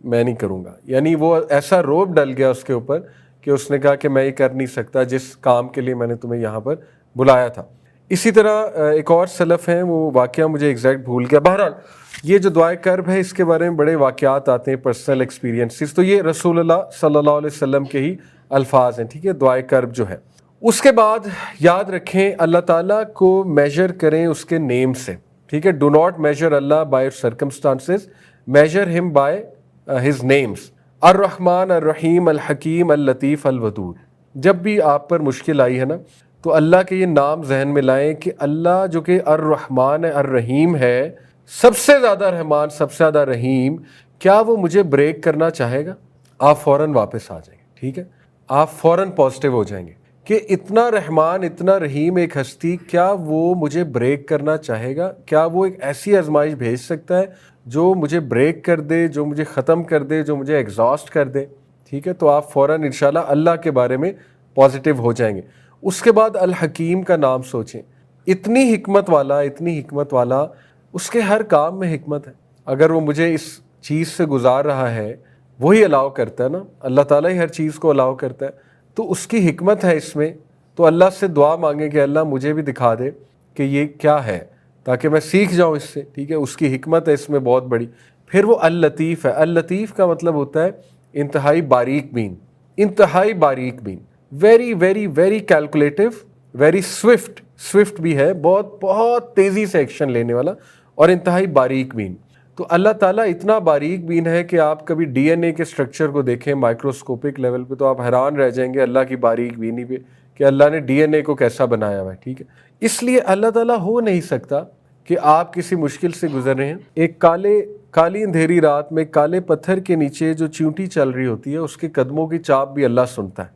میں نہیں کروں گا. یعنی وہ ایسا روب ڈل گیا اس کے اوپر کہ اس نے کہا کہ میں یہ کر نہیں سکتا جس کام کے لیے میں نے تمہیں یہاں پر بلایا تھا. اسی طرح ایک اور سلف ہیں, وہ واقعہ مجھے ایگزیکٹ بھول گیا. بہرحال یہ جو دعائے کرب ہے اس کے بارے میں بڑے واقعات آتے ہیں, پرسنل ایکسپیرینسز. تو یہ رسول اللہ صلی اللہ علیہ وسلم کے ہی الفاظ ہیں, ٹھیک ہے, دعائے کرب جو ہے. اس کے بعد یاد رکھیں اللہ تعالیٰ کو میجر کریں اس کے نیم سے, ٹھیک ہے. Do not measure Allah by circumstances, measure him by his names. الرحمن الرحیم الحکیم اللطیف الودود. جب بھی آپ پر مشکل آئی ہے نا تو اللہ کے یہ نام ذہن میں لائیں کہ اللہ جو کہ الرحمن الرحیم ہے, سب سے زیادہ رحمان سب سے زیادہ رحیم, کیا وہ مجھے بریک کرنا چاہے گا؟ آپ فوراً واپس آ جائیں گے, ٹھیک ہے, آپ فوراً پازیٹیو ہو جائیں گے کہ اتنا رحمان اتنا رحیم ایک ہستی, کیا وہ مجھے بریک کرنا چاہے گا؟ کیا وہ ایک ایسی آزمائش بھیج سکتا ہے جو مجھے بریک کر دے, جو مجھے ختم کر دے, جو مجھے ایگزاسٹ کر دے؟ ٹھیک ہے, تو آپ فوراً انشاءاللہ اللہ کے بارے میں پازیٹیو ہو جائیں گے. اس کے بعد الحکیم کا نام سوچیں, اتنی حکمت والا, اتنی حکمت والا, اس کے ہر کام میں حکمت ہے. اگر وہ مجھے اس چیز سے گزار رہا ہے, وہی الاؤ کرتا ہے نا, اللہ تعالیٰ ہی ہر چیز کو الاؤ کرتا ہے, تو اس کی حکمت ہے اس میں. تو اللہ سے دعا مانگیں کہ اللہ مجھے بھی دکھا دے کہ یہ کیا ہے, تاکہ میں سیکھ جاؤں اس سے, ٹھیک ہے. اس کی حکمت ہے اس میں بہت بڑی. پھر وہ اللطیف ہے. اللطیف کا مطلب ہوتا ہے انتہائی باریک بین, انتہائی باریک بین, very very very calculative, very swift, swift بھی ہے, بہت بہت تیزی سے ایکشن لینے والا, اور انتہائی باریک بین. تو اللہ تعالیٰ اتنا باریک بین ہے کہ آپ کبھی ڈی این اے کے اسٹرکچر کو دیکھیں مائکروسکوپک لیول پہ تو آپ حیران رہ جائیں گے اللہ کی باریک بینی پہ کہ اللہ نے ڈی این اے کو کیسا بنایا ہوا ہے, ٹھیک ہے. اس لیے اللہ تعالیٰ ہو نہیں سکتا کہ آپ کسی مشکل سے گزر رہے ہیں. ایک کالی اندھیری رات میں کالے پتھر کے نیچے جو چیونٹی چل رہی ہوتی ہے اس کے قدموں کی چاپ بھی اللہ سنتا ہے,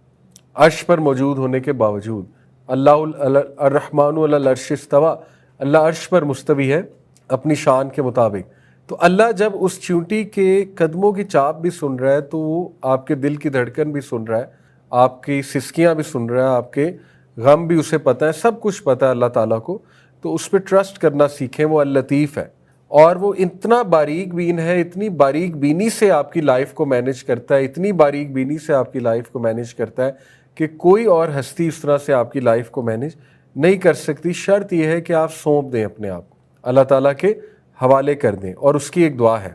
عرش پر موجود ہونے کے باوجود. اللہ الرحمن علی العرش استویٰ, اللہ عرش پر مستوی ہے اپنی شان کے مطابق. تو اللہ جب اس چیونٹی کے قدموں کی چاپ بھی سن رہا ہے تو وہ آپ کے دل کی دھڑکن بھی سن رہا ہے, آپ کی سسکیاں بھی سن رہا ہے, آپ کے غم بھی اسے پتہ ہے, سب کچھ پتہ ہے اللہ تعالیٰ کو. تو اس پہ ٹرسٹ کرنا سیکھیں. وہ اللطیف ہے اور وہ اتنا باریک بین ہے, اتنی باریک بینی سے آپ کی لائف کو مینیج کرتا ہے, اتنی باریک بینی سے آپ کی لائف کو مینیج کرتا ہے کہ کوئی اور ہستی اس طرح سے آپ کی لائف کو مینیج نہیں کر سکتی. شرط یہ ہے کہ آپ سونپ دیں اپنے آپ کو, اللہ تعالیٰ کے حوالے کر دیں. اور اس کی ایک دعا ہے,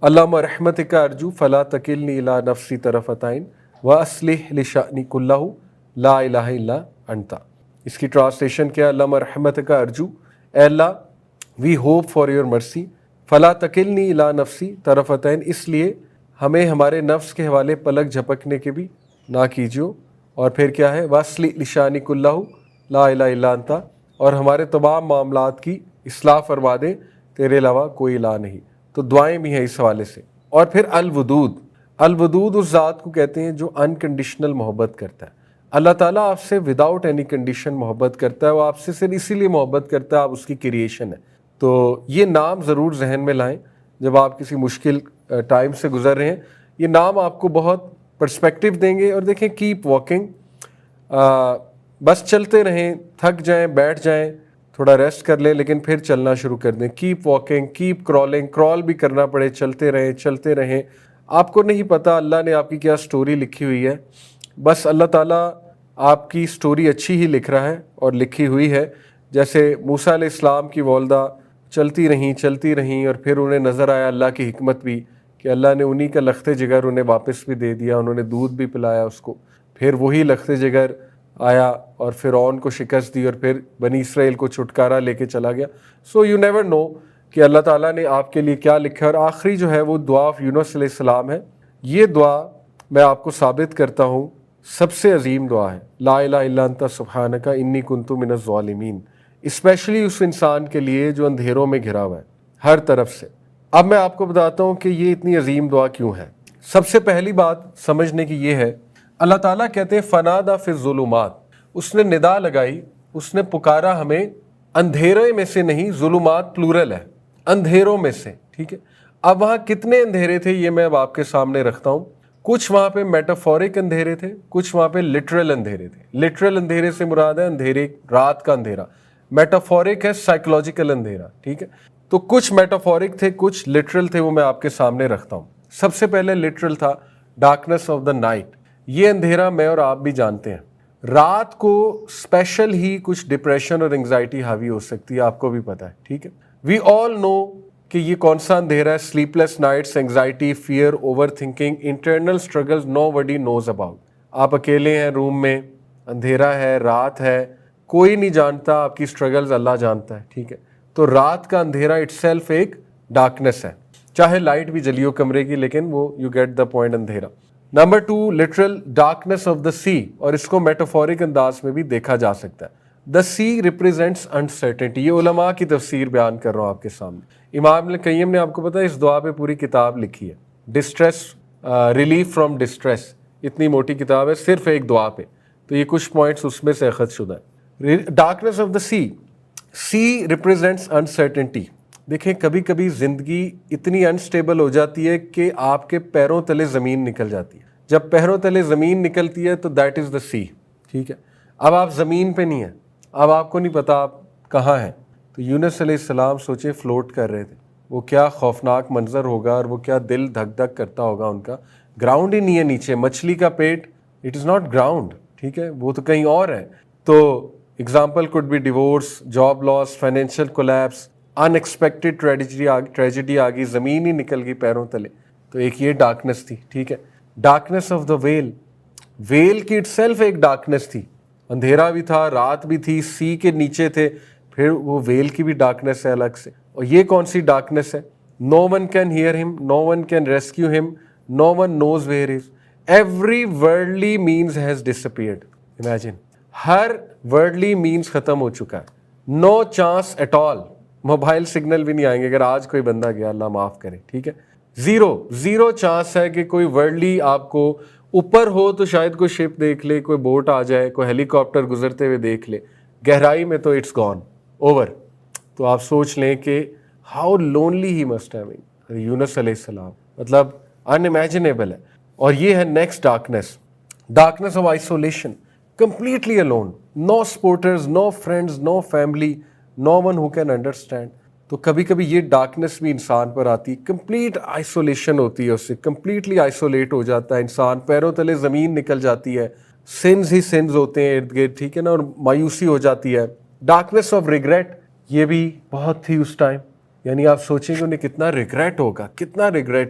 اللہم رحمتک ارجو فلا تکلنی الی نفسی طرفۃ عین واصلح لشأنی کلہ لا الہ الا انت. اس کی ٹرانسلیشن کیا ہے؟ اللہم رحمتک ارجو, اے اللہ وی ہوپ فار یور مرسی, فلا تکلنی الی نفسی طرفۃ عین, اس لیے ہمیں ہمارے نفس کے حوالے پلک جھپکنے کے بھی نہ کیجیو. اور پھر کیا ہے؟ واصلح لشأنی کلہ لا الہ الا انت, اور ہمارے تمام معاملات کی اصلاح فرما دے, تیرے علاوہ کوئی الہ نہیں. تو دعائیں بھی ہیں اس حوالے سے. اور پھر الودود, الودود اس ذات کو کہتے ہیں جو انکنڈیشنل محبت کرتا ہے. اللہ تعالیٰ آپ سے وداؤٹ اینی کنڈیشن محبت کرتا ہے, وہ آپ سے صرف اسی لیے محبت کرتا ہے آپ اس کی کریشن ہے. تو یہ نام ضرور ذہن میں لائیں جب آپ کسی مشکل ٹائم سے گزر رہے ہیں. یہ نام آپ کو بہت پرسپیکٹیو دیں گے. اور دیکھیں کیپ واکنگ, بس چلتے رہیں, تھک جائیں بیٹھ جائیں تھوڑا ریسٹ کر لیں لیکن پھر چلنا شروع کر دیں. کیپ واکنگ, کیپ کرالنگ, کرال بھی کرنا پڑے, چلتے رہیں. آپ کو نہیں پتہ اللہ نے آپ کی کیا سٹوری لکھی ہوئی ہے, بس اللہ تعالیٰ آپ کی سٹوری اچھی ہی لکھ رہا ہے اور لکھی ہوئی ہے. جیسے موسیٰ علیہ السلام کی والدہ چلتی رہیں اور پھر انہیں نظر آیا اللہ کی حکمت بھی کہ اللہ نے انہی کا لخت جگر انہیں واپس بھی دے دیا, انہوں نے دودھ بھی پلایا اس کو. پھر وہی لخت جگر آیا اور فرعون کو شکست دی اور پھر بنی اسرائیل کو چھٹکارا لے کے چلا گیا. سو یو نیور نو کہ اللہ تعالیٰ نے آپ کے لیے کیا لکھا ہے. اور آخری جو ہے وہ دعا یونس علیہ السلام ہے. یہ دعا میں آپ کو ثابت کرتا ہوں سب سے عظیم دعا ہے, لا الہ الا انت سبحانک انی کنت من الظالمین, اسپیشلی اس انسان کے لیے جو اندھیروں میں گھرا ہوا ہے ہر طرف سے. اب میں آپ کو بتاتا ہوں کہ یہ اتنی عظیم دعا کیوں ہے. سب سے پہلی بات سمجھنے کی یہ ہے, اللہ تعالیٰ کہتے ہیں فنادا فی الظلمات, اس نے ندا لگائی, اس نے پکارا ہمیں اندھیرے میں سے نہیں, ظلمات پلورل ہے, اندھیروں میں سے, ٹھیک ہے. اب وہاں کتنے اندھیرے تھے یہ میں اب آپ کے سامنے رکھتا ہوں. کچھ وہاں پہ میٹافورک اندھیرے تھے, کچھ وہاں پہ لٹرل اندھیرے تھے. لٹرل اندھیرے سے مراد ہے اندھیرے رات کا اندھیرا, میٹافورک ہے سائیکولوجیکل اندھیرا, ٹھیک ہے. تو کچھ میٹافورک تھے, کچھ لٹرل تھے, وہ میں آپ کے سامنے رکھتا ہوں. سب سے پہلے لٹرل تھا ڈارکنیس آف دا نائٹ. یہ اندھیرا میں اور آپ بھی جانتے ہیں. رات کو اسپیشل ہی کچھ ڈپریشن اور انگزائٹی حاوی ہو سکتی ہے, آپ کو بھی پتا ہے, ٹھیک ہے. وی آل نو کہ یہ کون سا اندھیرا ہے. Sleepless nights, anxiety, fear, overthinking, internal struggles nobody knows about. آپ اکیلے ہیں روم میں, اندھیرا ہے, رات ہے, کوئی نہیں جانتا آپ کی اسٹرگلز, اللہ جانتا ہے, ٹھیک ہے. تو رات کا اندھیرا اٹ سیلف ایک ڈارکنیس ہے, چاہے لائٹ بھی جلی ہو کمرے کی, لیکن وہ یو گیٹ دا پوائنٹ, اندھیرا. نمبر 2, literal darkness of the sea, اور اس کو میٹافورک انداز میں بھی دیکھا جا سکتا ہے. دا سی ریپریزینٹس انسرٹنٹی. یہ علماء کی تفسیر بیان کر رہا ہوں آپ کے سامنے. امام ابن قیم نے آپ کو پتا ہے اس دعا پہ پوری کتاب لکھی ہے, ڈسٹریس, ریلیف فرام ڈسٹریس, اتنی موٹی کتاب ہے صرف ایک دعا پہ. تو یہ کچھ پوائنٹس اس میں سے اخذ شدہ ہے. Darkness of the sea, sea represents uncertainty. دیکھیں کبھی کبھی زندگی اتنی انسٹیبل ہو جاتی ہے کہ آپ کے پیروں تلے زمین نکل جاتی ہے. جب پیروں تلے زمین نکلتی ہے تو دیٹ از دا سی, ٹھیک ہے. اب آپ زمین پہ نہیں ہیں, اب آپ کو نہیں پتا آپ کہاں ہیں. تو یونس علیہ السلام سوچے فلوٹ کر رہے تھے, وہ کیا خوفناک منظر ہوگا, اور وہ کیا دل دھک دھک کرتا ہوگا ان کا. گراؤنڈ ہی نہیں ہے نیچے, مچھلی کا پیٹ, اٹ از ناٹ گراؤنڈ, ٹھیک ہے, وہ تو کہیں اور ہے. تو example could be divorce, job loss, financial collapse, unexpected tragedy آ گئی, زمین ہی نکل گئی پیروں تلے. تو ایک یہ ڈارکنیس تھی, ٹھیک ہے. Darkness of the well, well کی اٹ سیلف ایک ڈارکنیس تھی, اندھیرا بھی تھا, رات بھی تھی, سی کے نیچے تھے, پھر وہ ویل کی بھی ڈارکنیس ہے الگ سے. اور یہ کون سی ڈارکنیس ہے؟ نو ون کین ہیئر ہم, no one can rescue him, no one knows where is, every worldly means has disappeared. Imagine, ہر ورلڈلی مینز ختم ہو چکا ہے, no chance at all. Mobile signal بھی نہیں آئیں گے اگر آج کوئی بندہ گیا, اللہ معاف کرے, ٹھیک ہے. زیرو چانس ہے کہ کوئی ورلڈلی آپ کو اوپر ہو تو شاید کوئی شپ دیکھ لے, کوئی بوٹ آ جائے, کوئی ہیلی کاپٹر گزرتے ہوئے دیکھ لے. گہرائی میں تو اٹس گون اوور. تو آپ سوچ لیں کہ how lonely he must have been. Yunus علیہ السلام مطلب ان امیجنیبل ہے. اور یہ ہے next darkness, darkness of isolation, completely alone, no supporters, no friends, no family, no one who can understand. تو کبھی کبھی یہ ڈارکنیس بھی انسان پر آتی, کمپلیٹ آئسولیشن ہوتی ہے, اس سے کمپلیٹلی آئسولیٹ ہو جاتا ہے انسان, پیروں تلے زمین نکل جاتی ہے, سنز ہی سنز ہوتے ہیں ارد گرد, ٹھیک ہے نا, اور مایوسی ہو جاتی ہے. ڈارکنیس آف ریگریٹ, یہ بھی بہت تھی اس ٹائم. یعنی آپ سوچیں کہ انہیں کتنا ریگریٹ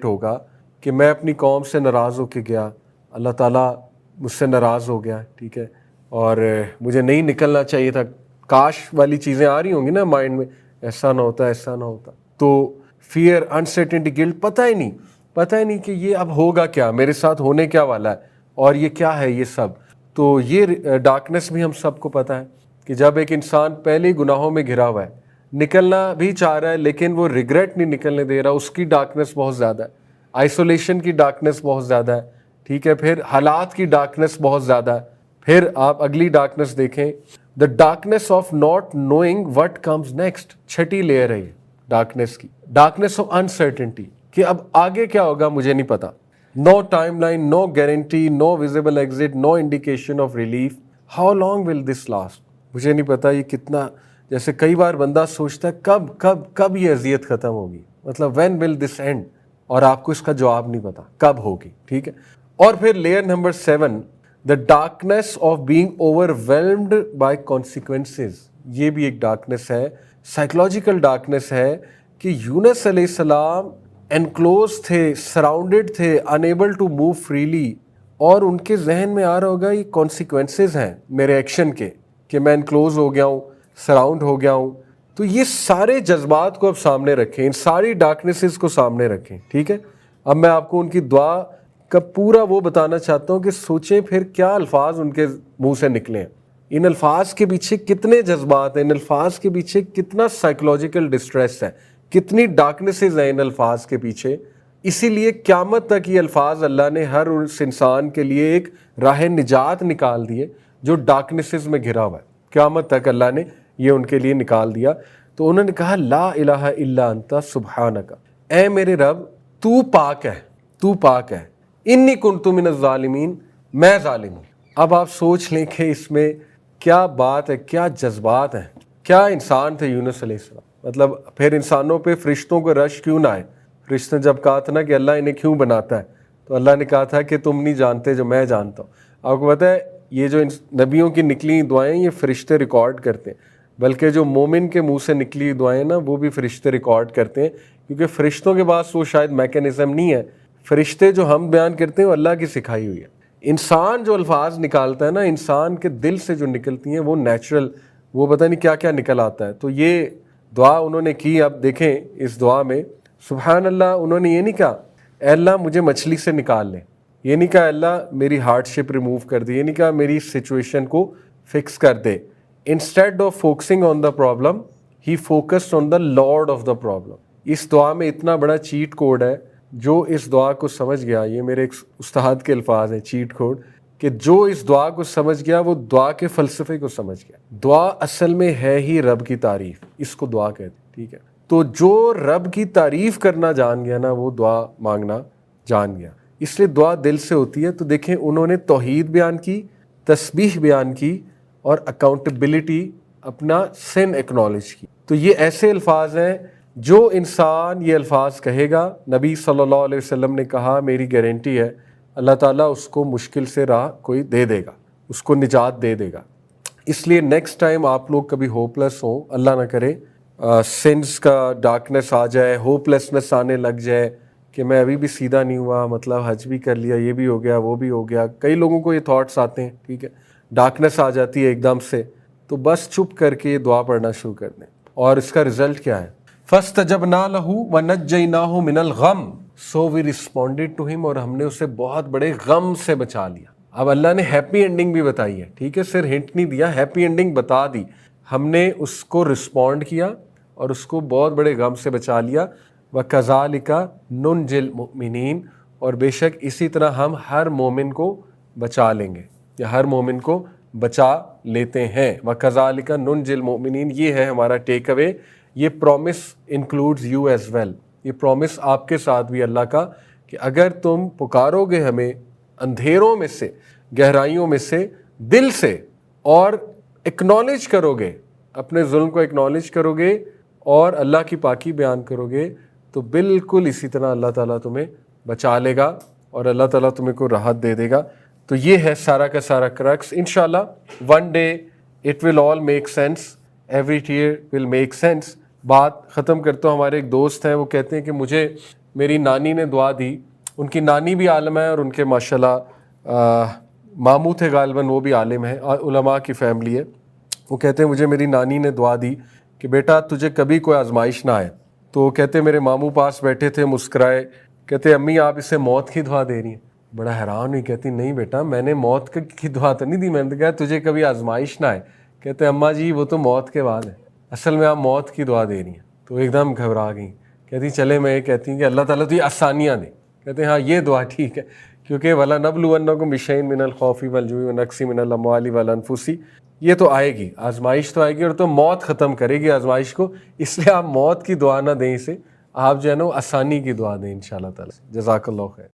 ہوگا کہ میں اپنی قوم سے ناراض ہو کے گیا, اللہ تعالیٰ مجھ سے ناراض ہو گیا, ٹھیک ہے, اور مجھے نہیں نکلنا چاہیے تھا. کاش والی چیزیں آ رہی ہوں گی نا مائنڈ میں, ایسا نہ ہوتا. تو فیئر, انسرٹنٹی, گلٹ, پتہ ہی نہیں کہ یہ اب ہوگا کیا, میرے ساتھ ہونے کیا والا ہے, اور یہ کیا ہے یہ سب. تو یہ ڈارکنیس بھی ہم سب کو پتہ ہے کہ جب ایک انسان پہلے ہی گناہوں میں گھرا ہوا ہے, نکلنا بھی چاہ رہا ہے لیکن وہ ریگریٹ نہیں نکلنے دے رہا, اس کی ڈارکنیس بہت زیادہ ہے. آئسولیشن کی ڈارکنیس بہت زیادہ ہے, ٹھیک ہے. پھر حالات کی ڈارکنیس بہت زیادہ ہے. پھر آپ اگلی ڈارکنیس دیکھیں, the darkness of not knowing what comes next. چھٹی لیئر ہے یہ ڈارکنیس کی, ڈارکنیس آف انسرٹنٹی, کہ اب آگے کیا ہوگا مجھے نہیں پتا. No timeline, no guarantee, no visible exit, no indication of relief. How long will this last, مجھے نہیں پتا یہ کتنا. جیسے کئی بار بندہ سوچتا ہے کب یہ اذیت ختم ہوگی, مطلب وین ول دس اینڈ, اور آپ کو اس کا جواب نہیں پتا کب ہوگی, ٹھیک ہے. اور پھر layer number 7, the darkness of being over whelmed by consequences. یہ بھی ایک ڈارکنیس ہے, سائیکولوجیکل ڈارکنیس ہے, کہ یونس علیہ السلام انکلوز تھے, سراؤنڈڈ تھے, انیبل ٹو موو فریلی, اور ان کے ذہن میں آ رہا ہوگا یہ کانسیکوینسز ہیں میرے ایکشن کے, کہ میں انکلوز ہو گیا ہوں, سراؤنڈ ہو گیا ہوں. تو یہ سارے جذبات کو اب سامنے رکھیں, ان ساری ڈارکنیسز کو سامنے رکھیں, ٹھیک ہے. اب میں آپ کو ان کی دعا کا پورا وہ بتانا چاہتا ہوں کہ سوچیں پھر کیا الفاظ ان کے منہ سے نکلے ہیں, ان الفاظ کے پیچھے کتنے جذبات ہیں, ان الفاظ کے پیچھے کتنا سائیکولوجیکل ڈسٹریس ہے, کتنی ڈارکنیسز ہیں ان الفاظ کے پیچھے. اسی لیے قیامت تک یہ الفاظ اللہ نے ہر اس انسان کے لیے ایک راہ نجات نکال دیے جو ڈارکنیسز میں گھرا ہوا ہے. قیامت تک اللہ نے یہ ان کے لیے نکال دیا. تو انہوں نے کہا لا الہ الا انت سبحانک, اے میرے رب تو پاک ہے, تو پاک ہے, انی کنت من الظالمین, میں ظالم ہوں. اب آپ سوچ لیں کہ اس میں کیا بات ہے, کیا جذبات ہیں, کیا انسان تھے یونس علیہ السلام. مطلب پھر انسانوں پہ فرشتوں کو رش کیوں نہ آئے, فرشتوں نے جب کہا تھا نا کہ اللہ انہیں کیوں بناتا ہے، تو اللہ نے کہا تھا کہ تم نہیں جانتے جو میں جانتا ہوں۔ آپ کو پتہ ہے یہ جو نبیوں کی نکلی دعائیں یہ فرشتے ریکارڈ کرتے ہیں، بلکہ جو مومن کے منہ سے نکلی دعائیں نا وہ بھی فرشتے ریکارڈ کرتے ہیں، کیونکہ فرشتوں کے پاس وہ شاید میکینزم نہیں ہے۔ فرشتے جو ہم بیان کرتے ہیں وہ اللہ کی سکھائی ہوئی ہے۔ انسان جو الفاظ نکالتا ہے نا، انسان کے دل سے جو نکلتی ہیں وہ نیچرل، وہ پتہ نہیں کیا کیا نکل آتا ہے۔ تو یہ دعا انہوں نے کی، اب دیکھیں اس دعا میں سبحان اللہ، انہوں نے یہ نہیں کہا اے اللہ مجھے مچھلی سے نکال لے، یہ نہیں کہا اللہ میری ہارڈ شپ ریموو کر دے، یہ نہیں کہا میری سچویشن کو فکس کر دے۔ Instead of focusing on the problem ہی focused on the lord of the problem. اس دعا میں اتنا بڑا چیٹ کوڈ ہے، جو اس دعا کو سمجھ گیا، یہ میرے ایک استاد کے الفاظ ہیں چیٹ کوڈ، کہ جو اس دعا کو سمجھ گیا وہ دعا کے فلسفے کو سمجھ گیا۔ دعا اصل میں ہے ہی رب کی تعریف، اس کو دعا کہتے ہیں، ٹھیک ہے؟ تو جو رب کی تعریف کرنا جان گیا نا وہ دعا مانگنا جان گیا، اس لیے دعا دل سے ہوتی ہے۔ تو دیکھیں انہوں نے توحید بیان کی، تسبیح بیان کی اور اکاؤنٹیبلٹی، اپنا سن ایکنالج کی۔ تو یہ ایسے الفاظ ہیں جو انسان یہ الفاظ کہے گا، نبی صلی اللہ علیہ وسلم نے کہا میری گارنٹی ہے اللہ تعالیٰ اس کو مشکل سے راہ کوئی دے دے گا، اس کو نجات دے دے گا۔ اس لیے نیکسٹ ٹائم آپ لوگ کبھی ہوپلیس ہوں، اللہ نہ کرے سنس کا ڈارکنیس آ جائے، ہوپلیسنس آنے لگ جائے کہ میں ابھی بھی سیدھا نہیں ہوا، مطلب حج بھی کر لیا، یہ بھی ہو گیا وہ بھی ہو گیا، کئی لوگوں کو یہ تھاٹس آتے ہیں، ٹھیک ہے، ڈارکنیس آ جاتی ہے ایک دم سے، تو بس چپ کر کے یہ دعا پڑھنا شروع کر دیں۔ اور اس کا رزلٹ کیا ہے؟ فَاسْتَجَبْنَا لَهُ وَنَجَّيْنَاهُ مِنَ الْغَمِّ، سو وی ریسپونڈیڈ ٹو ہم، اور ہم نے اسے بہت بڑے غم سے بچا لیا۔ اب اللہ نے ہیپی اینڈنگ بھی بتائی ہے، ٹھیک ہے، صرف ہنٹ نہیں دیا، ہیپی اینڈنگ بتا دی، ہم نے اس کو رسپونڈ کیا اور اس کو بہت بڑے غم سے بچا لیا۔ وَكَذَلِكَ نُنْجِي الْمُؤْمِنِينَ، اور بے شک اسی طرح ہم ہر مومن کو بچا لیں گے، یا ہر مومن کو بچا لیتے ہیں۔ وَكَذَلِكَ نُنْجِي الْمُؤْمِنِينَ، یہ ہے ہمارا ٹیک اوے۔ یہ promise includes you as well, یہ پرومس آپ کے ساتھ بھی اللہ کا، کہ اگر تم پکارو گے ہمیں اندھیروں میں سے، گہرائیوں میں سے، دل سے، اور اکنالج کرو گے، اپنے ظلم کو اکنالج کرو گے اور اللہ کی پاکی بیان کرو گے، تو بالکل اسی طرح اللہ تعالیٰ تمہیں بچا لے گا اور اللہ تعالیٰ تمہیں کو راحت دے دے گا۔ تو یہ ہے سارا کا سارا کرکس۔ انشاءاللہ one day it will all make sense, every tear will make sense. بات ختم کرتا ہوں، ہمارے ایک دوست ہیں، وہ کہتے ہیں کہ مجھے میری نانی نے دعا دی، ان کی نانی بھی عالم ہے اور ان کے ماشاءاللہ ماموں تھے غالباً، وہ بھی عالم ہیں، علماء کی فیملی ہے۔ وہ کہتے ہیں مجھے میری نانی نے دعا دی کہ بیٹا تجھے کبھی کوئی آزمائش نہ آئے۔ تو کہتے میرے ماموں پاس بیٹھے تھے، مسکرائے، کہتے امی آپ اسے موت کی دعا دے رہی ہیں؟ بڑا حیران ہوئی، کہتی نہیں بیٹا میں نے موت کی دعا تو نہیں دی، میں نے کہا تجھے کبھی آزمائش نہ آئے۔ کہتے اماں جی وہ تو موت کے بعد ہے، اصل میں آپ موت کی دعا دے رہی ہیں۔ تو ایک دم گھبرا گئیں، کہتی چلے میں یہ کہتی ہوں کہ اللہ تعالیٰ تو یہ آسانیاں دے۔ کہتے ہیں ہاں یہ دعا ٹھیک ہے، کیونکہ وَلَنَبْلُوَنَّكُم بِشَيْءٍ مِّنَ الْخَوْفِ وَالْجُوعِ وَنَقْصٍ مِّنَ الْأَمْوَالِ وَالْأَنفُسِ، یہ تو آئے گی، آزمائش تو آئے گی، اور تو موت ختم کرے گی آزمائش کو، اس لیے آپ موت کی دعا نہ دیں اسے، آپ جو ہے نا آسانی کی دعا دیں انشاءاللہ تعالیٰ۔ جزاک اللہ خیر۔